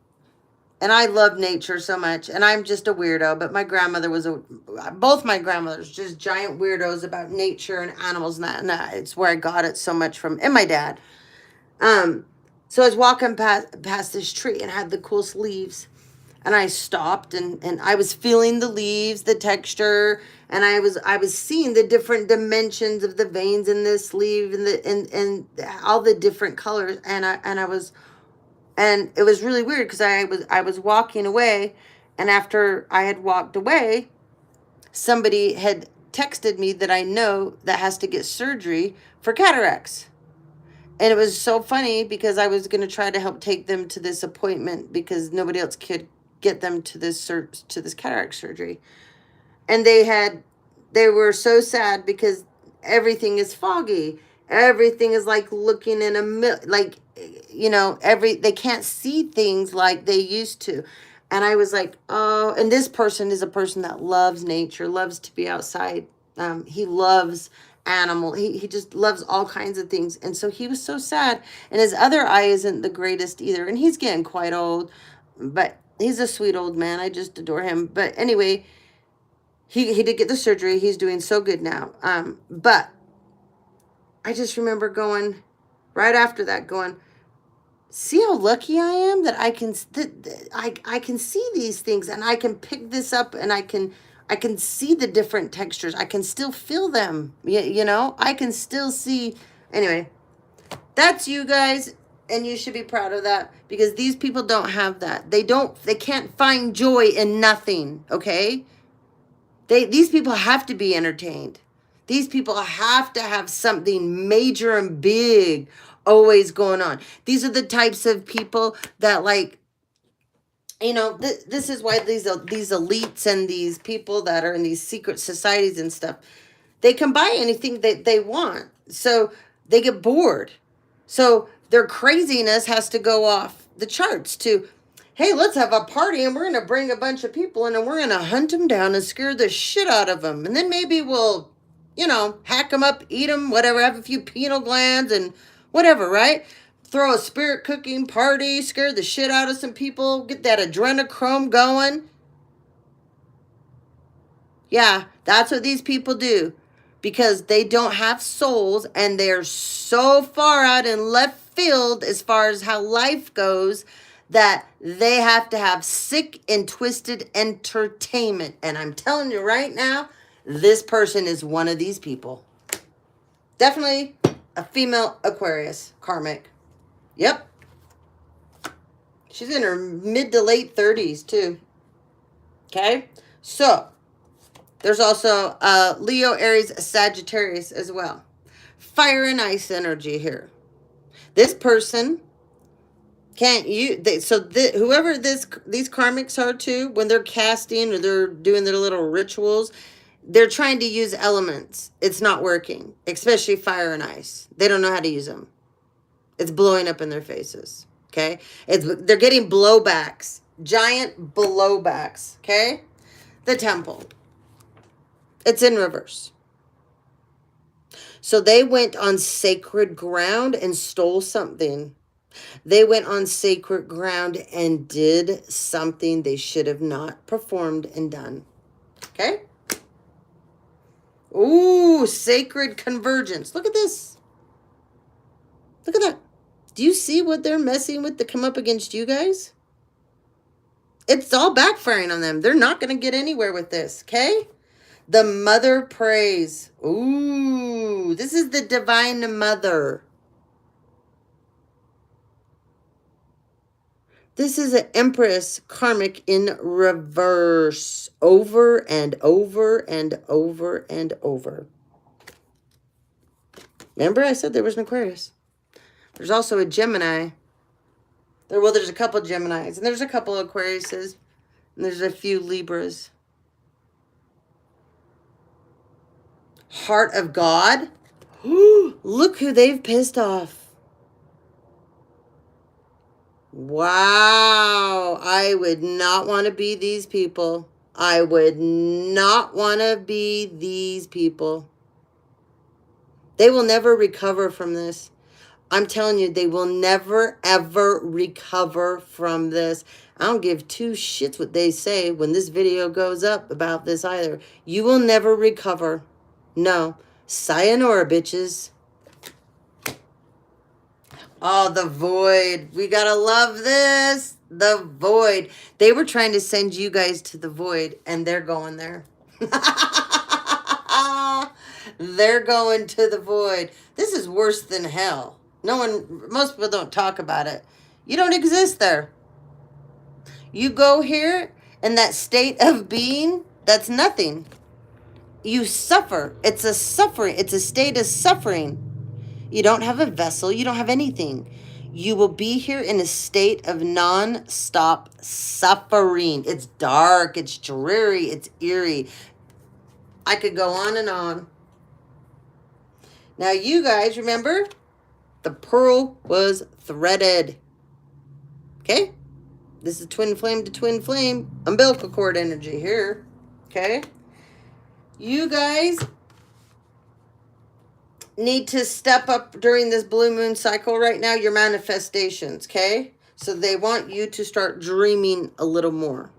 A: And I love nature so much, and I'm just a weirdo, but my grandmother was both my grandmothers, just giant weirdos about nature and animals, and that it's where I got it so much from, and my dad. So I was walking past this tree and had the coolest leaves, and I stopped and I was feeling the leaves, the texture, and I was seeing the different dimensions of the veins in this leaf and all the different colors, and it was really weird because I was walking away, and after I had walked away, somebody had texted me that I know that has to get surgery for cataracts. And it was so funny because I was going to try to help take them to this appointment because nobody else could get them to this cataract surgery. And they were so sad because everything is foggy. Everything is like looking in they can't see things like they used to. And I was like, oh, and this person is a person that loves nature, loves to be outside. He loves animal. He just loves all kinds of things. And so he was so sad. And his other eye isn't the greatest either. And he's getting quite old, but he's a sweet old man. I just adore him. But anyway, he did get the surgery. He's doing so good now. But I just remember going right after that going, see how lucky I am that I can see these things and I can pick this up and I can see the different textures. I can still feel them. I can still see. Anyway, that's you guys, and you should be proud of that because these people don't have that. They can't find joy in nothing, okay? These people have to be entertained. These people have to have something major and big always going on. These are the types of people that this is why these elites and these people that are in these secret societies and stuff, they can buy anything that they want. So they get bored. So their craziness has to go off the charts too. hey, let's have a party and we're going to bring a bunch of people in and we're going to hunt them down and scare the shit out of them. And then maybe we'll, hack them up, eat them, whatever, have a few pineal glands and whatever, right? Throw a spirit cooking party, scare the shit out of some people, get that adrenochrome going. Yeah, that's what these people do because they don't have souls and they're so far out in left field as far as how life goes that they have to have sick and twisted entertainment. And I'm telling you right now, this person is one of these people. Definitely a female Aquarius, karmic. Yep. She's in her mid to late 30s too. Okay? So, there's also Leo, Aries, Sagittarius as well. Fire and ice energy here. This person can't use... whoever these karmics are too, when they're casting or they're doing their little rituals, they're trying to use elements. It's not working, especially fire and ice. They don't know how to use them. It's blowing up in their faces. Okay? They're getting blowbacks. Giant blowbacks. Okay? The temple. It's in reverse. So they went on sacred ground and stole something. They went on sacred ground and did something they should have not performed and done. Okay? Ooh, sacred convergence. Look at this. Look at that. Do you see what they're messing with to come up against you guys? It's all backfiring on them. They're not going to get anywhere with this. Okay? The mother prays. Ooh, this is the divine mother. This is an empress karmic in reverse. Over and over and over and over. Remember I said there was an Aquarius. There's also a Gemini. There's a couple Geminis. And there's a couple Aquariuses. And there's a few Libras. Heart of God. Look who they've pissed off. Wow. I would not want to be these people. I would not want to be these people. They will never recover from this. I'm telling you, they will never, ever recover from this. I don't give two shits what they say when this video goes up about this either. You will never recover. No. Sayonara, bitches. Oh, the void. We gotta love this. The void. They were trying to send you guys to the void, and they're going there. They're going to the void. This is worse than hell. Most people don't talk about it. You don't exist there. You go here in that state of being, that's nothing. You suffer. It's a suffering. It's a state of suffering. You don't have a vessel. You don't have anything. You will be here in a state of non-stop suffering. It's dark. It's dreary. It's eerie. I could go on and on. Now, you guys, remember, the pearl was threaded. Okay? This is twin flame to twin flame. Umbilical cord energy here. Okay? You guys need to step up during this blue moon cycle right now, your manifestations, okay? So they want you to start dreaming a little more,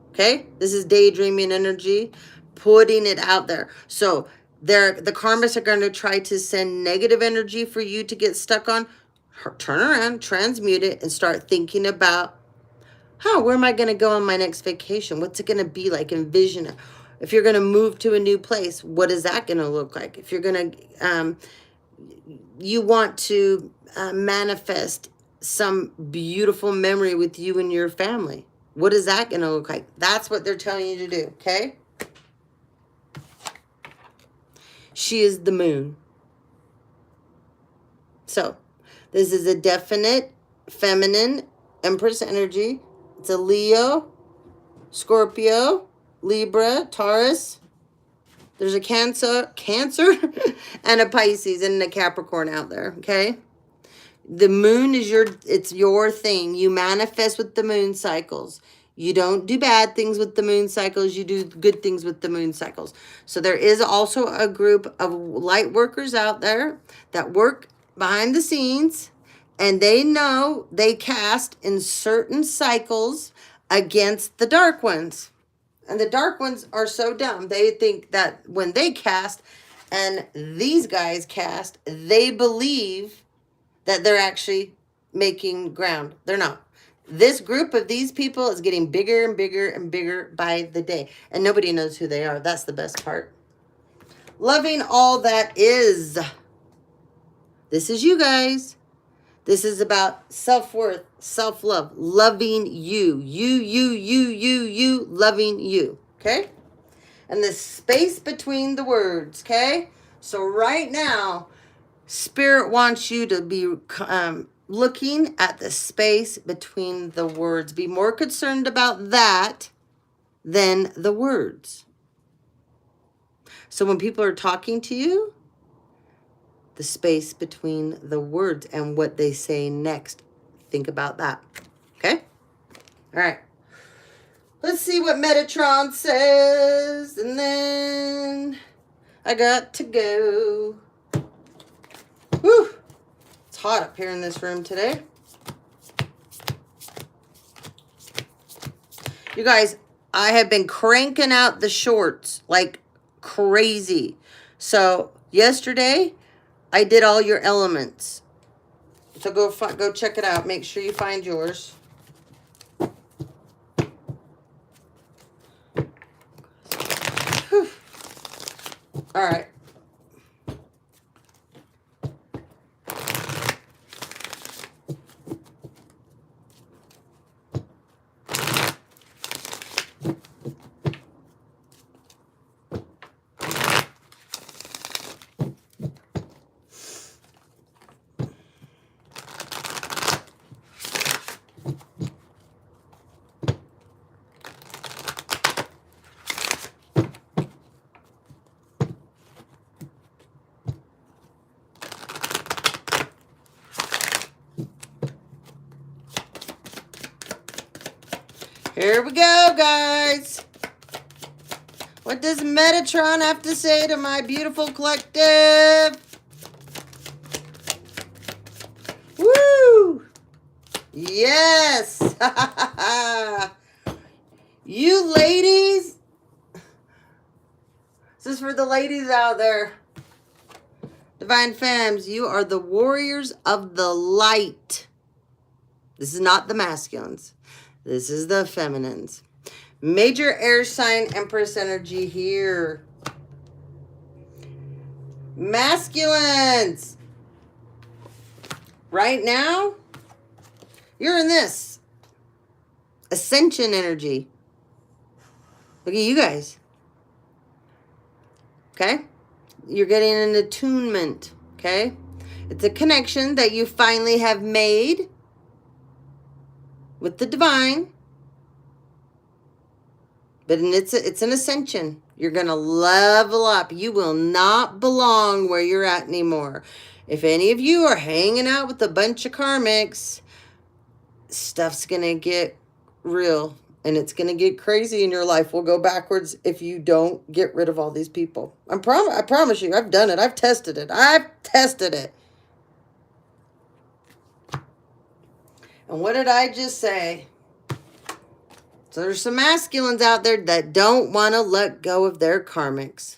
A: okay? This is daydreaming energy, putting it out there. So the karmas are going to try to send negative energy for you to get stuck on. Turn around, transmute it, and start thinking about, where am I going to go on my next vacation? What's it going to be like? Envision it. If you're going to move to a new place, what is that going to look like? If you're going to, you want to manifest some beautiful memory with you and your family. What is that going to look like? That's what they're telling you to do, okay? She is the moon. So, this is a definite feminine Empress energy. It's a Leo, Scorpio, Libra, Taurus. There's a Cancer, and a Pisces and a Capricorn out there, okay? The moon is it's your thing. You manifest with the moon cycles. You don't do bad things with the moon cycles. You do good things with the moon cycles. So there is also a group of light workers out there that work behind the scenes, and they know they cast in certain cycles against the dark ones. And the dark ones are so dumb. They think that when they cast and these guys cast, they believe that they're actually making ground. They're not. This group of these people is getting bigger and bigger and bigger by the day. And nobody knows who they are. That's the best part. Loving all that is. This is you guys. This is about self-worth, self-love, loving you. You, loving you. Okay? And the space between the words. Okay? So right now, Spirit wants you to be looking at the space between the words. Be more concerned about that than the words. So when people are talking to you, the space between the words and what they say next. Think about that. Okay? All right. Let's see what Metatron says. And then I got to go. Whew. It's hot up here in this room today. You guys, I have been cranking out the shorts like crazy. So yesterday, I did all your elements. So go check it out. Make sure you find yours. Whew. All right. Here we go, guys. What does Metatron have to say to my beautiful collective? Woo! Yes! You ladies, this is for the ladies out there. Divine Femmes, you are the warriors of the light. This is not the masculines. This is the feminines. Major air sign Empress energy here. Masculines. Right now, you're in this. Ascension energy. Look at you guys. Okay? You're getting an attunement. Okay? It's a connection that you finally have made with the divine. But it's an ascension. You're going to level up. You will not belong where you're at anymore. If any of you are hanging out with a bunch of karmics, stuff's going to get real. And it's going to get crazy in your life. We'll go backwards if you don't get rid of all these people. I promise you, I've done it. I've tested it. And what did I just say? So there's some masculines out there that don't want to let go of their karmics.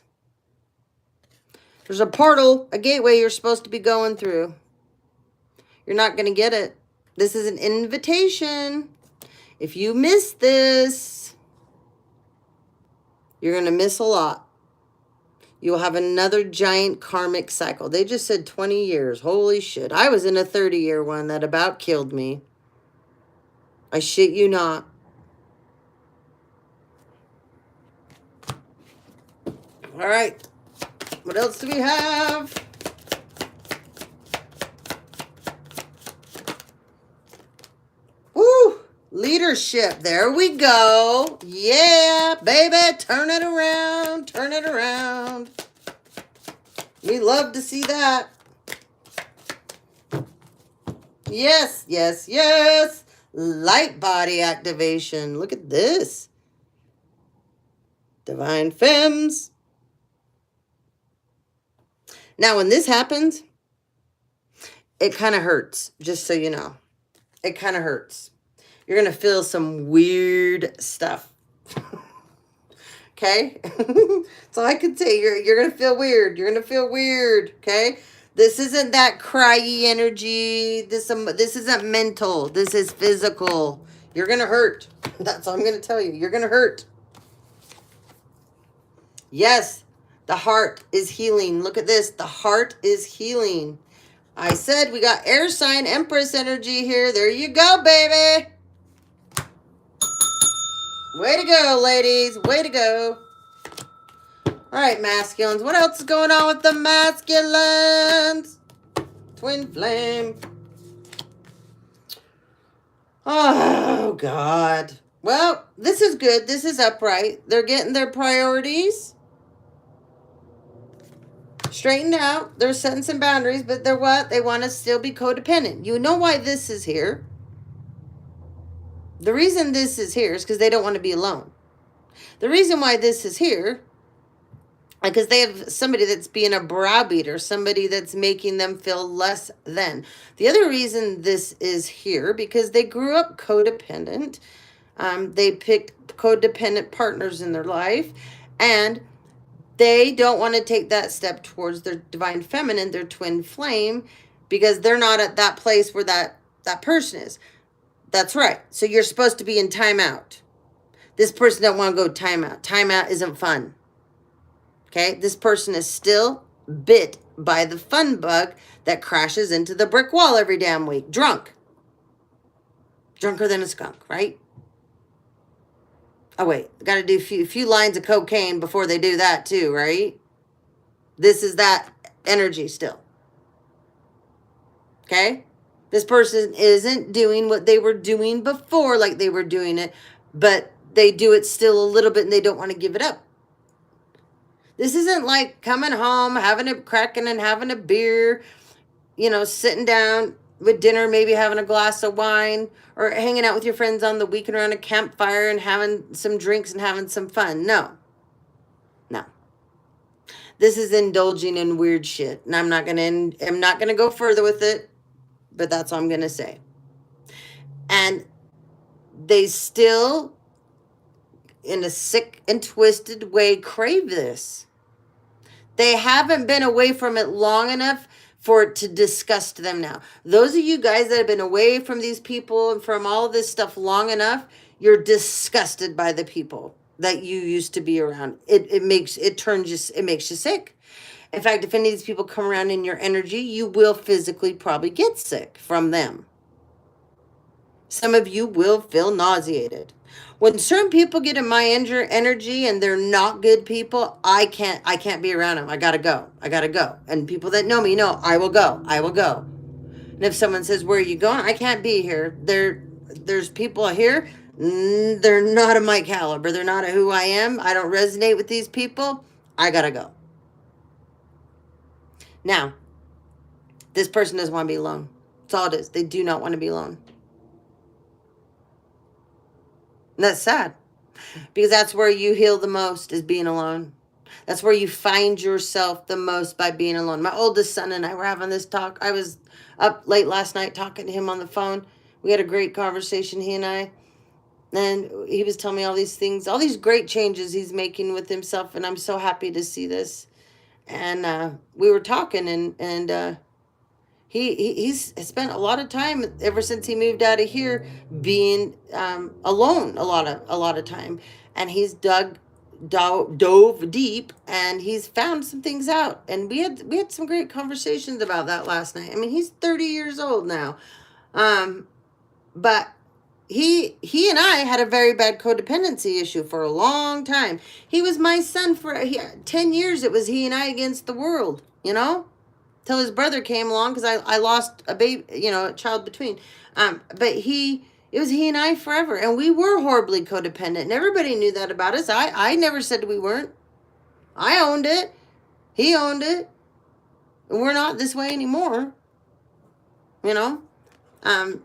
A: There's a portal, a gateway you're supposed to be going through. You're not going to get it. This is an invitation. If you miss this, you're going to miss a lot. You'll have another giant karmic cycle. They just said 20 years. Holy shit. I was in a 30-year one that about killed me. I shit you not. All right. What else do we have? Woo! Leadership. There we go. Yeah, baby. Turn it around. Turn it around. We love to see that. Yes, yes, yes. Light body activation. Look at this. Divine Femmes. Now, when this happens, it kind of hurts, just so you know. It kind of hurts. You're going to feel some weird stuff. Okay? That's all I can say. You're going to feel weird. You're going to feel weird. Okay? This isn't that cryy energy. This isn't mental. This is physical. You're going to hurt. That's all I'm going to tell you. You're going to hurt. Yes, the heart is healing. Look at this. The heart is healing. I said we got air sign Empress energy here. There you go, baby. Way to go, ladies. Way to go. All right, masculines. What else is going on with the masculines? Twin flame. Oh, God. Well, this is good. This is upright. They're getting their priorities straightened out. They're setting some boundaries, but they're what? They want to still be codependent. You know why this is here? The reason this is here is because they don't want to be alone. The reason why this is here, because they have somebody that's being a browbeater, somebody that's making them feel less than. The other reason this is here, because they grew up codependent. They picked codependent partners in their life, and they don't want to take that step towards their divine feminine, their twin flame, because they're not at that place where that person is. That's right. So you're supposed to be in timeout. This person don't want to go timeout. Timeout isn't fun. Okay? This person is still bit by the fun bug that crashes into the brick wall every damn week. Drunk. Drunker than a skunk, right? Oh, wait. Got to do a few lines of cocaine before they do that too, right? This is that energy still. Okay? This person isn't doing what they were doing before like they were doing it, but they do it still a little bit and they don't want to give it up. This isn't like coming home, having a cracking and having a beer, sitting down with dinner, maybe having a glass of wine, or hanging out with your friends on the weekend around a campfire and having some drinks and having some fun. No. This is indulging in weird shit. And I'm not gonna go further with it, but that's all I'm gonna say. And they still, in a sick and twisted way, crave this. They haven't been away from it long enough for it to disgust them now. Those of you guys that have been away from these people and from all this stuff long enough, you're disgusted by the people that you used to be around. It makes you sick. In fact, if any of these people come around in your energy, you will physically probably get sick from them. Some of you will feel nauseated. When certain people get in my energy and they're not good people, I can't be around them. I gotta go. And people that know me know I will go. And if someone says, "Where are you going?" I can't be here. There's people here. They're not of my caliber. They're not of who I am. I don't resonate with these people. I gotta go. Now, this person doesn't want to be alone. That's all it is. They do not want to be alone. And that's sad, because that's where you heal the most, is being alone. That's where you find yourself the most, by being alone. My oldest son and I were having this talk. I was up late last night talking to him on the phone. We had a great conversation, he and I. And he was telling me all these things, all these great changes he's making with himself. And I'm so happy to see this. And we were talking, and he's spent a lot of time ever since he moved out of here being alone a lot of time, and he's dove deep, and he's found some things out, and we had some great conversations about that last night. I mean, he's 30 years old now, but he and I had a very bad codependency issue for a long time. He was my son for 10 years. It was he and I against the world, till his brother came along, because I lost a baby, a child between. But it was he and I forever. And we were horribly codependent. And everybody knew that about us. I never said we weren't. I owned it. He owned it. And we're not this way anymore. Um,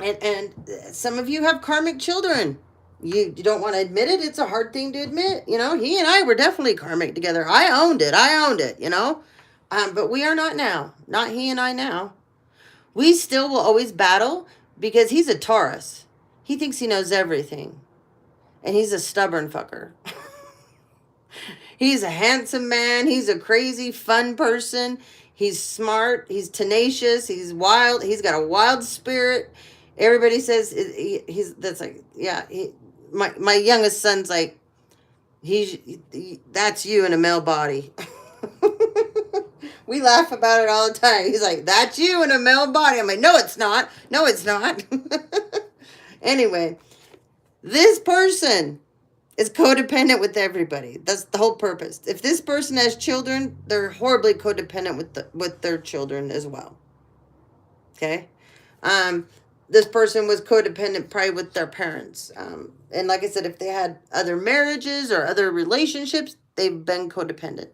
A: and some of you have karmic children. You don't want to admit it. It's a hard thing to admit. You know, he and I were definitely karmic together. I owned it. You know. But we are not now. Not he and I now. We still will always battle because he's a Taurus. He thinks he knows everything. And he's a stubborn fucker. He's a handsome man. He's a crazy, fun person. He's smart. He's tenacious. He's wild. He's got a wild spirit. Everybody says he's that's like, yeah. My youngest son's like, that's you in a male body. We laugh about it all the time. He's like, that's you in a male body. I'm like, no, it's not. No, it's not. Anyway, this person is codependent with everybody. That's the whole purpose. If this person has children, they're horribly codependent with their children as well. Okay? This person was codependent probably with their parents. And like I said, if they had other marriages or other relationships, they've been codependent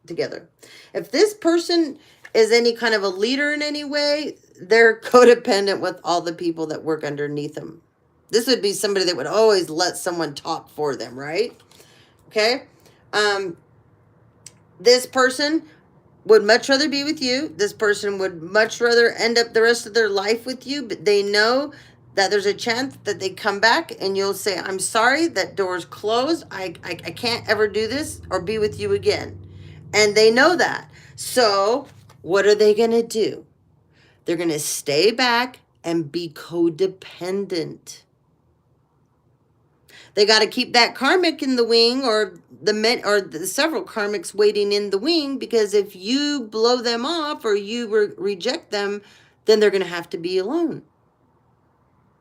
A: together. If this person is any kind of a leader in any way, they're codependent with all the people that work underneath them. This would be somebody that would always let someone talk for them, right? Okay? This person would much rather be with you. This person would much rather end up the rest of their life with you, but they know that there's a chance that they come back and you'll say, I'm sorry, that door's closed. I can't ever do this or be with you again. And they know that. So what are they going to do? They're going to stay back and be codependent. They got to keep that karmic in the wing, or the several karmics waiting in the wing, because if you blow them off or you reject them, then they're going to have to be alone.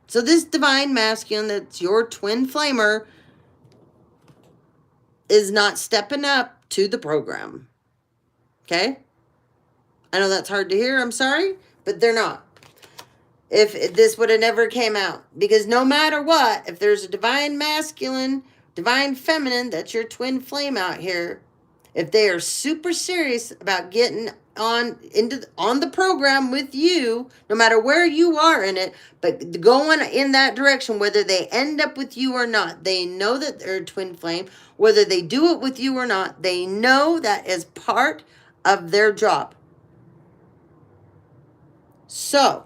A: So this divine masculine that's your twin flamer is not stepping up to the program. Okay? I know that's hard to hear. I'm sorry, but they're not. If this would have never came out, because no matter what, if there's a divine masculine, divine feminine, that's your twin flame out here, if they are super serious about getting on the program with you, no matter where you are in it, but going in that direction, whether they end up with you or not, they know that they're a twin flame. Whether they do it with you or not, they know that is part of their job. So,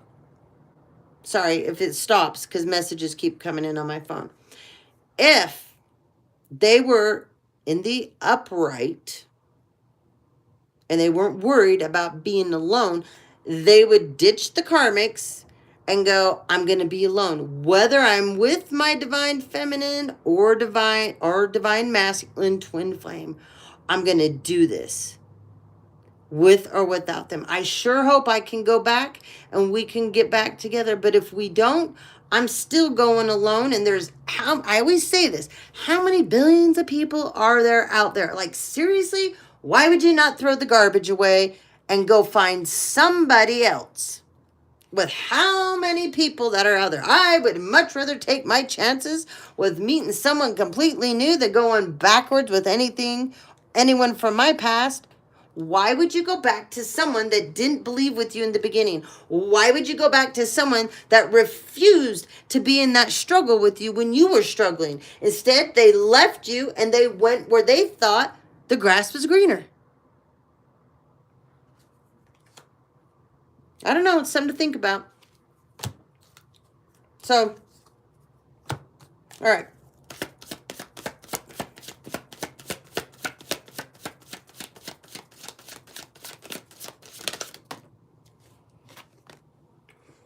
A: sorry if it stops because messages keep coming in on my phone. If they were in the upright and they weren't worried about being alone, they would ditch the karmics and go, I'm going to be alone. Whether I'm with my divine feminine or divine masculine twin flame, I'm going to do this. With or without them. I sure hope I can go back and we can get back together. But if we don't, I'm still going alone. And I always say this, how many billions of people are there out there? Like, seriously, why would you not throw the garbage away and go find somebody else? With how many people that are out there, I would much rather take my chances with meeting someone completely new than going backwards with anyone from my past. Why would you go back to someone that didn't believe with you in the beginning? Why would you go back to someone that refused to be in that struggle with you when you were struggling? Instead, they left you and they went where they thought the grass was greener. I don't know. It's something to think about. So, all right.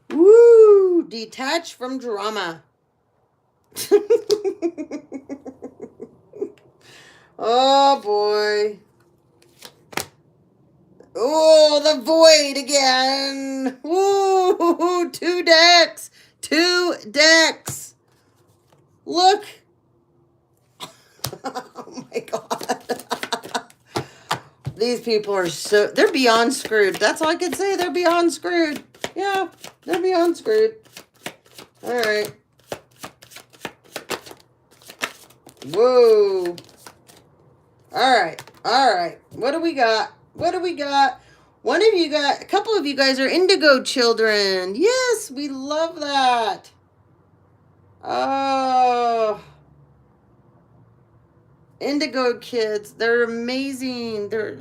A: Woo! Detach from drama. Oh, boy. Oh, the void again. Woo! 2 decks. 2 decks. Look. Oh, my God. These people are they're beyond screwed. That's all I can say. They're beyond screwed. Yeah, they're beyond screwed. All right. Whoa. All right. All right. What do we got? What do we got? A couple of you guys are indigo children. Yes, we love that. Oh, indigo kids, they're amazing. They're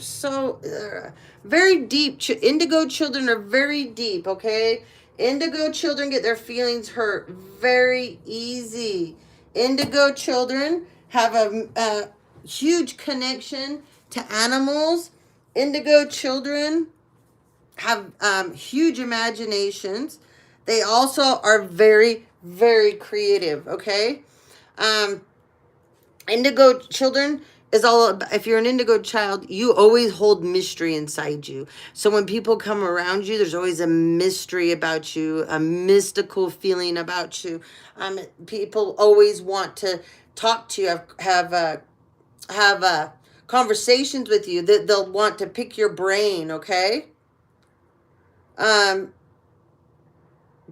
A: very deep. Indigo children are very deep, okay? Indigo children get their feelings hurt very easy. Indigo children have a huge connection to animals. Indigo children have huge imaginations. They also are very, very creative, okay? Um, Indigo children is all about, if you're an indigo child, you always hold mystery inside you. So when people come around you, there's always a mystery about you, a mystical feeling about you. People always want to talk to you, have conversations with you. That they'll want to pick your brain. Okay. Um,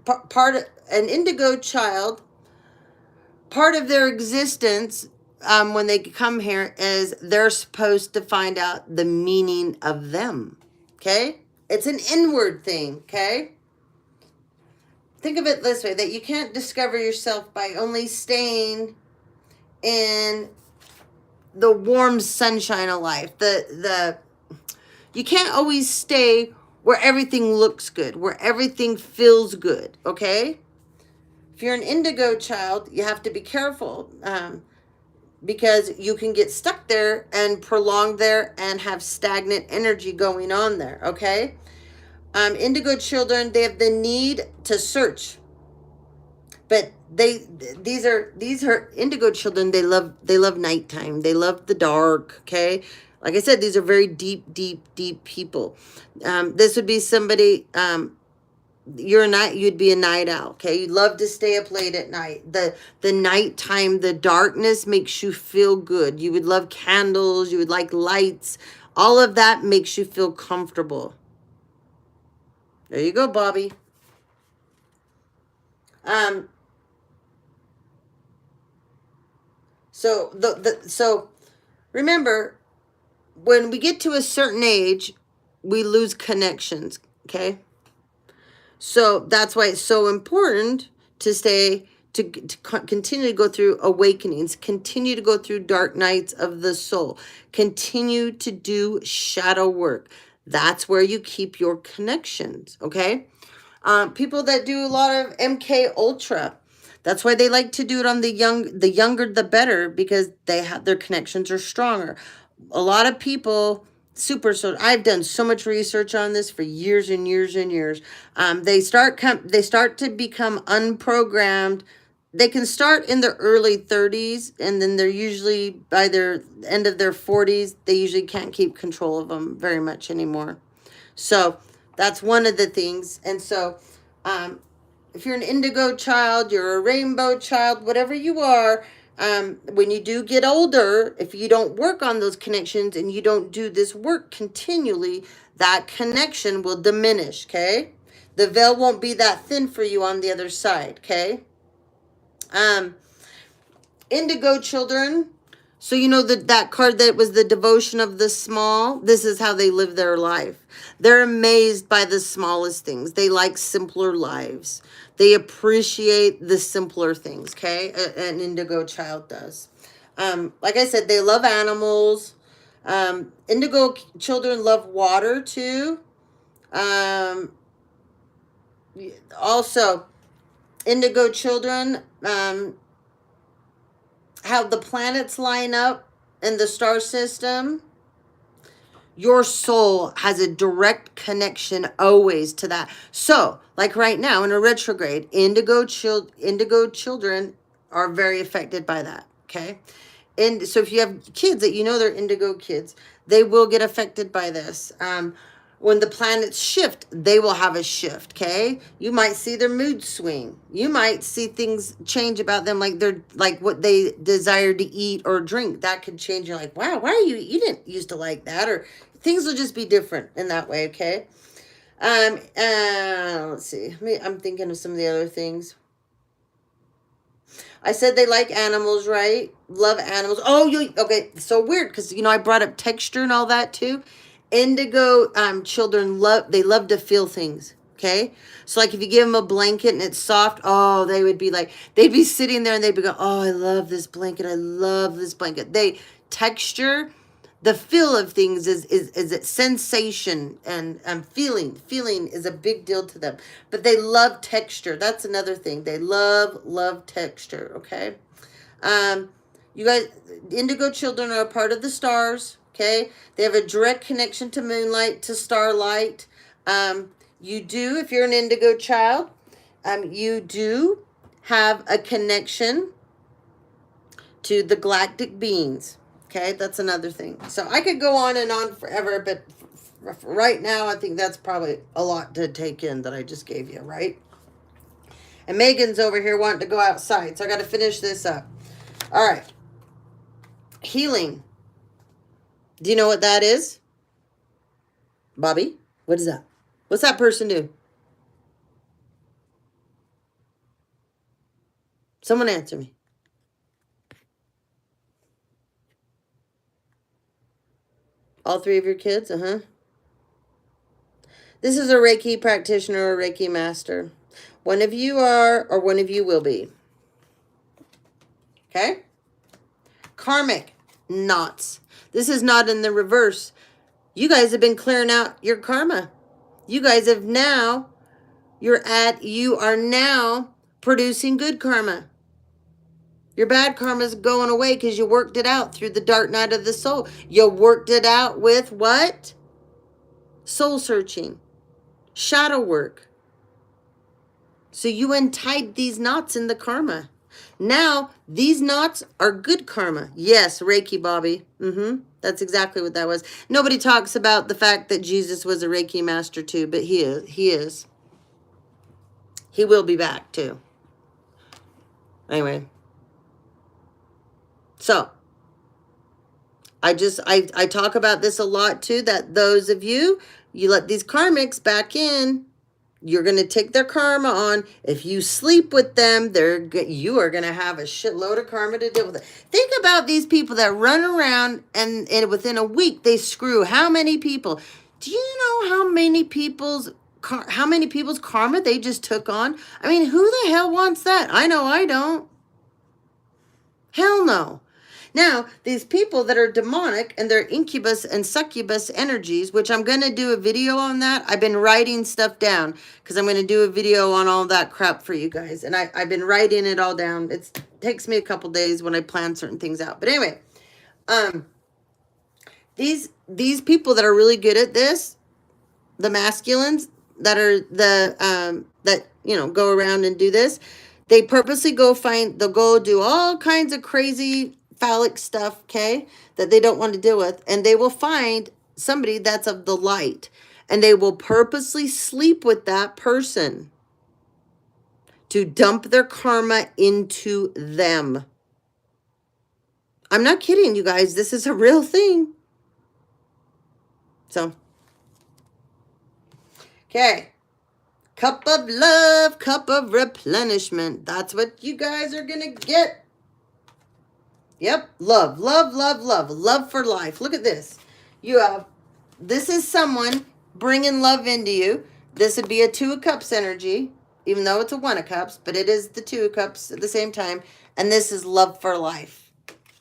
A: part of an indigo child, part of their existence, when they come here, is they're supposed to find out the meaning of them. Okay? It's an inward thing. Okay? Think of it this way, that you can't discover yourself by only staying in the warm sunshine of life. You can't always stay where everything looks good, where everything feels good. Okay? If you're an indigo child, you have to be careful, because you can get stuck there and prolong there and have stagnant energy going on there. Okay. Indigo children, they have the need to search, but these are indigo children. They love nighttime. They love the dark. Okay. Like I said, these are very deep people. This would be somebody, you'd be a night owl. Okay, you'd love to stay up late at night. The nighttime, the darkness makes you feel good. You would love candles, you would like lights. All of that makes you feel comfortable. There you go, Bobby. So remember, when we get to a certain age, we lose connections. Okay. So that's why it's so important to continue to go through awakenings, continue to go through dark nights of the soul, continue to do shadow work. That's where you keep your connections. Okay. People that do a lot of MK Ultra, that's why they like to do it on the younger the better, because their connections are stronger. A lot of people, so I've done so much research on this for years and years and years. They start to become unprogrammed. They can start in their early 30s, and then they're usually, by their end of their 40s, they usually can't keep control of them very much anymore. So that's one of the things. And so if you're an indigo child, you're a rainbow child, whatever you are, when you do get older, if you don't work on those connections and you don't do this work continually, that connection will diminish. Okay. The veil won't be that thin for you on the other side. Okay. Indigo children. So you know that card that was the devotion of the small? This is how they live their life. They're amazed by the smallest things. They like simpler lives. They appreciate the simpler things, okay? An indigo child does. Like I said, they love animals. Indigo children love water too. Also, indigo children, how the planets line up in the star system, your soul has a direct connection always to that. So, like right now in a retrograde, indigo children are very affected by that. Okay. And so if you have kids that you know they're indigo kids, they will get affected by this. When the planets shift, they will have a shift, okay? You might see their mood swing. You might see things change about them, like what they desire to eat or drink. That could change. You're like, wow, you didn't used to like that, or things will just be different in that way, okay? Let's see. I'm thinking of some of the other things. I said they like animals, right? Love animals. Okay. So weird, because I brought up texture and all that too. Indigo children love to feel things. Okay, so like if you give them a blanket and it's soft, oh, they would be like, they'd be sitting there and they'd be going, oh, I love this blanket, I love this blanket. They texture, the feel of things is it sensation and feeling is a big deal to them. But they love texture. That's another thing. They love texture. Okay. You guys, indigo children are a part of the stars. Okay, they have a direct connection to moonlight, to starlight. You do, if you're an indigo child, you do have a connection to the galactic beings. Okay, that's another thing. So I could go on and on forever, but right now I think that's probably a lot to take in that I just gave you, right? And Megan's over here wanting to go outside, so I got to finish this up. All right. Healing. Do you know what that is? Bobby, what is that? What's that person do? Someone answer me. All three of your kids? Uh-huh. This is a Reiki practitioner or Reiki master. One of you are, or one of you will be. Okay? Karmic knots. This is not in the reverse. You guys have been clearing out your karma. You guys have now, you are now producing good karma. Your bad karma is going away because you worked it out through the dark night of the soul. You worked it out with what? Soul searching. Shadow work. So you untied these knots in the karma. Now, these knots are good karma. Yes, Reiki, Bobby. That's exactly what that was. Nobody talks about the fact that Jesus was a Reiki master too, but he is. He is. He will be back too. Anyway. So, I talk about this a lot too, that those of you, you let these karmics back in, you're going to take their karma on. If you sleep with them, you are going to have a shitload of karma to deal with it. Think about these people that run around and within a week they screw how many people? Do you know how many people's karma they just took on? I mean, who the hell wants that? I know I don't. Hell no. Now, these people that are demonic and they're incubus and succubus energies, which I'm going to do a video on that. I've been writing stuff down because I'm going to do a video on all that crap for you guys. And I've been writing it all down. It takes me a couple days when I plan certain things out. But anyway, these people that are really good at this, the masculines that are that go around and do this, they purposely they'll go do all kinds of crazy phallic stuff, okay, that they don't want to deal with, and they will find somebody that's of the light, and they will purposely sleep with that person to dump their karma into them. I'm not kidding, you guys. This is a real thing. So, okay. Cup of love, cup of replenishment. That's what you guys are going to get. Yep. Love, love, love, love. Love for life. Look at this. This is someone bringing love into you. This would be a Two of Cups energy, even though it's a One of Cups, but it is the Two of Cups at the same time. And this is love for life.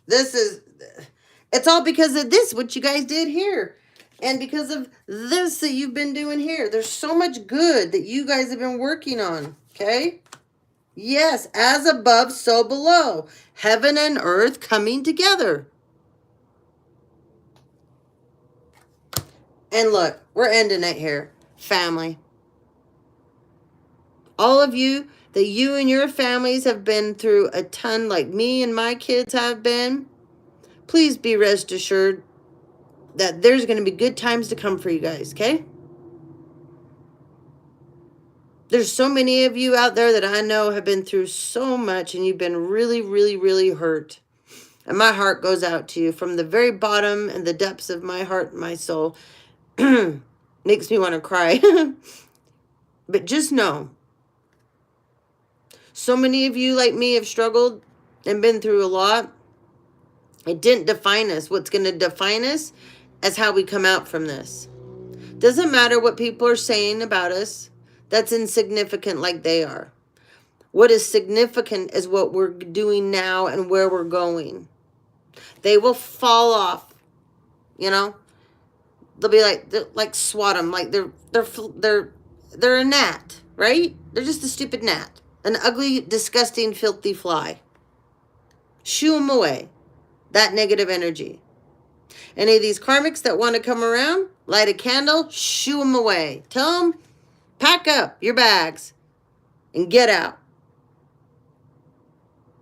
A: It's all because of this, what you guys did here. And because of this that you've been doing here. There's so much good that you guys have been working on. Okay? Yes, as above, so below. Heaven and earth coming together. And look, we're ending it here. Family. All of you, that you and your families have been through a ton like me and my kids have been. Please be rest assured that there's going to be good times to come for you guys, okay? There's so many of you out there that I know have been through so much, and you've been really, really, really hurt. And my heart goes out to you from the very bottom and the depths of my heart and my soul. Makes me want to cry. But just know, so many of you like me have struggled and been through a lot. It didn't define us. What's going to define us as how we come out from this. Doesn't matter what people are saying about us. That's insignificant like they are. What is significant is what we're doing now and where we're going. They will fall off, you know. They'll be like swat them, like they're a gnat, right? They're just a stupid gnat, an ugly, disgusting, filthy fly. Shoo them away. That negative energy. Any of these karmics that want to come around, light a candle, shoo them away. Tell them, pack up your bags and get out.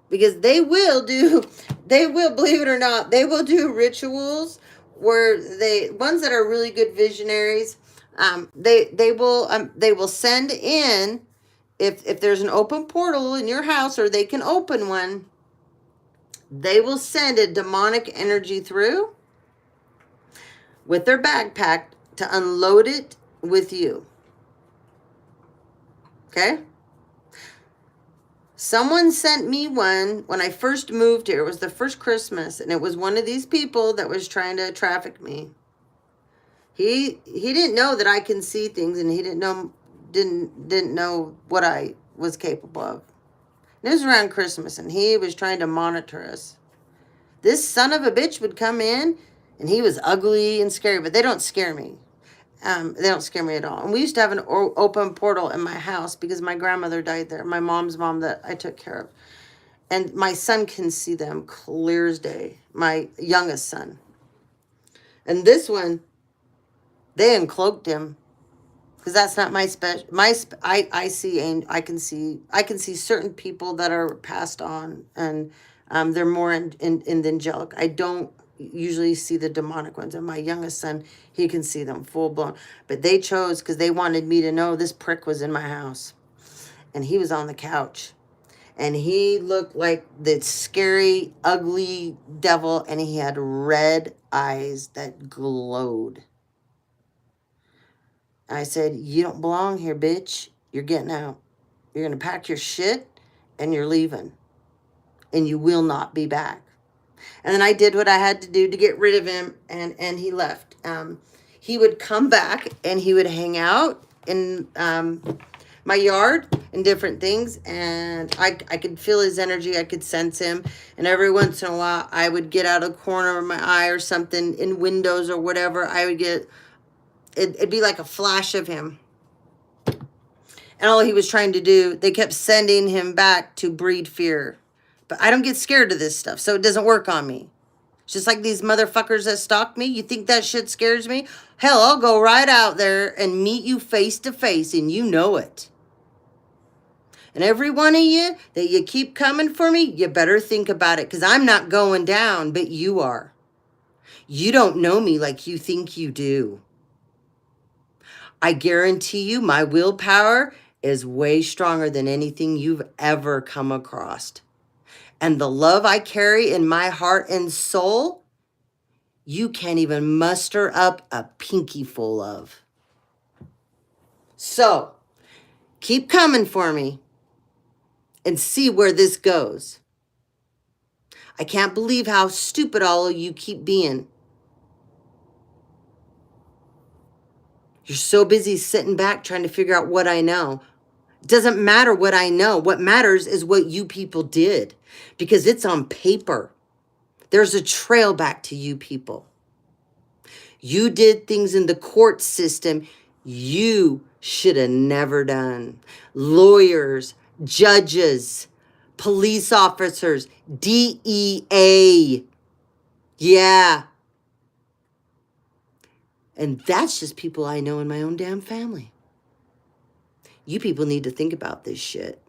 A: Because they will, believe it or not, they will do rituals where ones that are really good visionaries, they will send in, if there's an open portal in your house or they can open one, they will send a demonic energy through with their backpack to unload it with you. Okay? Someone sent me one when I first moved here. It was the first Christmas, and it was one of these people that was trying to traffic me. He didn't know that I can see things, and he didn't know what I was capable of. And it was around Christmas, and he was trying to monitor us. This son of a bitch would come in, and he was ugly and scary, but they don't scare me. They don't scare me at all. And we used to have an open portal in my house because my grandmother died there, my mom's mom that I took care of. And my son can see them clear as day, my youngest son. And this one, they uncloaked him because that's not my special. I see, and I can see certain people that are passed on, and they're more in the angelic. I don't usually see the demonic ones, and my youngest son, he can see them full blown. But they chose because they wanted me to know this prick was in my house, and he was on the couch, and he looked like the scary, ugly devil, and he had red eyes that glowed. I said, "You don't belong here, bitch. You're getting out. You're going to pack your shit and you're leaving. And you will not be back." And then I did what I had to do to get rid of him, and he left. He would come back and he would hang out in my yard and different things, and I could feel his energy. I could sense him. And every once in a while, I would get out a corner of my eye or something in windows or whatever. I would get... It'd be like a flash of him. And all he was trying to do, they kept sending him back to breed fear. But I don't get scared of this stuff, so it doesn't work on me. It's just like these motherfuckers that stalk me. You think that shit scares me? Hell, I'll go right out there and meet you face to face, and you know it. And every one of you that you keep coming for me, you better think about it, because I'm not going down, but you are. You don't know me like you think you do. I guarantee you my willpower is way stronger than anything you've ever come across. And the love I carry in my heart and soul, you can't even muster up a pinky full of. So, keep coming for me and see where this goes. I can't believe how stupid all of you keep being. You're so busy sitting back trying to figure out what I know. It doesn't matter what I know. What matters is what you people did, because it's on paper. There's a trail back to you people. You did things in the court system you should have never done. Lawyers, judges, police officers, DEA. Yeah. And that's just people I know in my own damn family. You people need to think about this shit.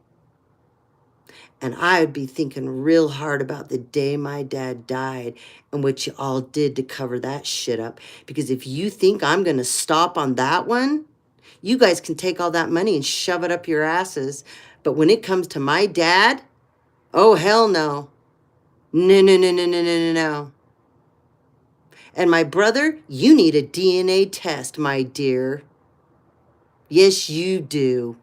A: And I would be thinking real hard about the day my dad died and what you all did to cover that shit up. Because if you think I'm going to stop on that one, you guys can take all that money and shove it up your asses. But when it comes to my dad, oh, hell no. No, no, no, no, no, no, no, no. And my brother, you need a DNA test, my dear. Yes, you do.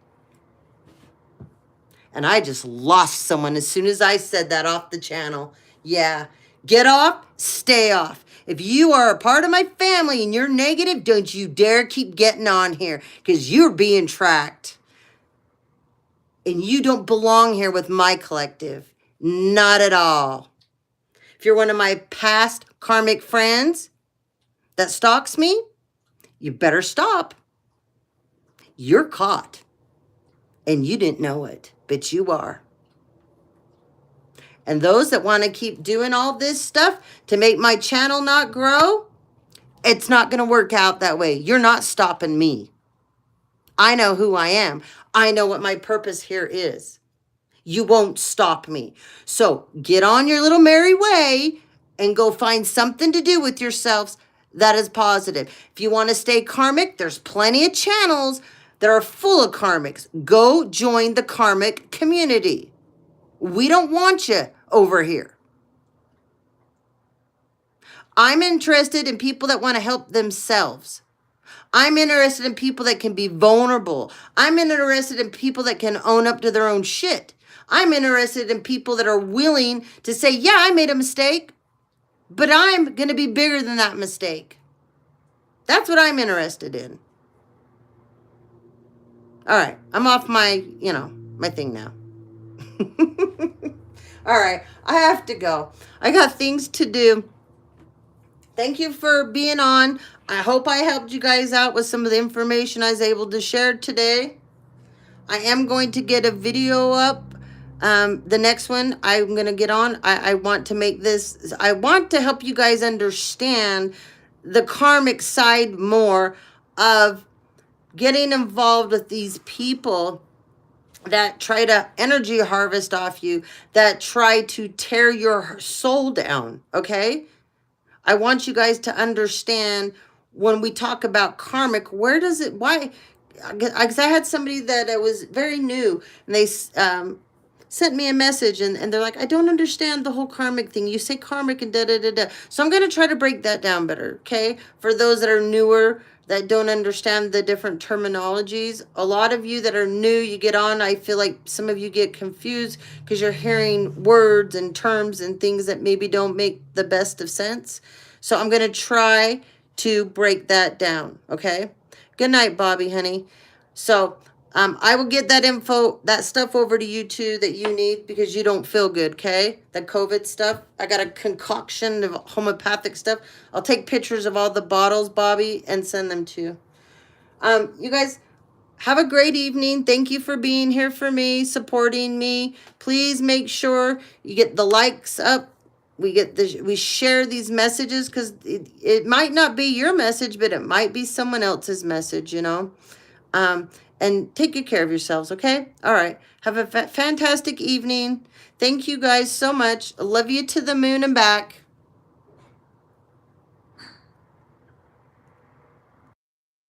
A: And I just lost someone as soon as I said that off the channel. Yeah, Get off, stay off. If you are a part of my family and you're negative, don't you dare keep getting on here because you're being tracked. And you don't belong here with my collective. Not at all. If you're one of my past karmic friends that stalks me, you better stop. You're caught. And you didn't know it, but you are. And those that want to keep doing all this stuff to make my channel not grow, it's not going to work out that way. You're not stopping me. I know who I am. I know what my purpose here is. You won't stop me. So get on your little merry way and go find something to do with yourselves that is positive. If you want to stay karmic, there's plenty of channels that are full of karmics. Go join the karmic community. We don't want you over here. I'm interested in people that want to help themselves. I'm interested in people that can be vulnerable. I'm interested in people that can own up to their own shit. I'm interested in people that are willing to say, yeah, I made a mistake, but I'm going to be bigger than that mistake. That's what I'm interested in. All right. I'm off my, my thing now. All right. I have to go. I got things to do. Thank you for being on. I hope I helped you guys out with some of the information I was able to share today. I am going to get a video up. The next one I'm going to get on. I want to make this, I want to help you guys understand the karmic side more of getting involved with these people that try to energy harvest off you, that try to tear your soul down, okay? I want you guys to understand when we talk about karmic, where does it, why? Because I had somebody that was very new, and they sent me a message, and they're like, I don't understand the whole karmic thing. You say karmic and da-da-da-da. So I'm going to try to break that down better, okay? For those that are newer, that don't understand the different terminologies. A lot of you that are new, you get on, I feel like some of you get confused because you're hearing words and terms and things that maybe don't make the best of sense. So I'm going to try to break that down, okay? Good night, Bobby, honey. So I will get that info, that stuff over to you too that you need because you don't feel good, okay? The COVID stuff. I got a concoction of homeopathic stuff. I'll take pictures of all the bottles, Bobby, and send them to you. You guys have a great evening. Thank you for being here for me, supporting me. Please make sure you get the likes up. We share these messages because it might not be your message, but it might be someone else's message, and take good care of yourselves, okay? All right. Have a fantastic evening. Thank you guys so much. I love you to the moon and back.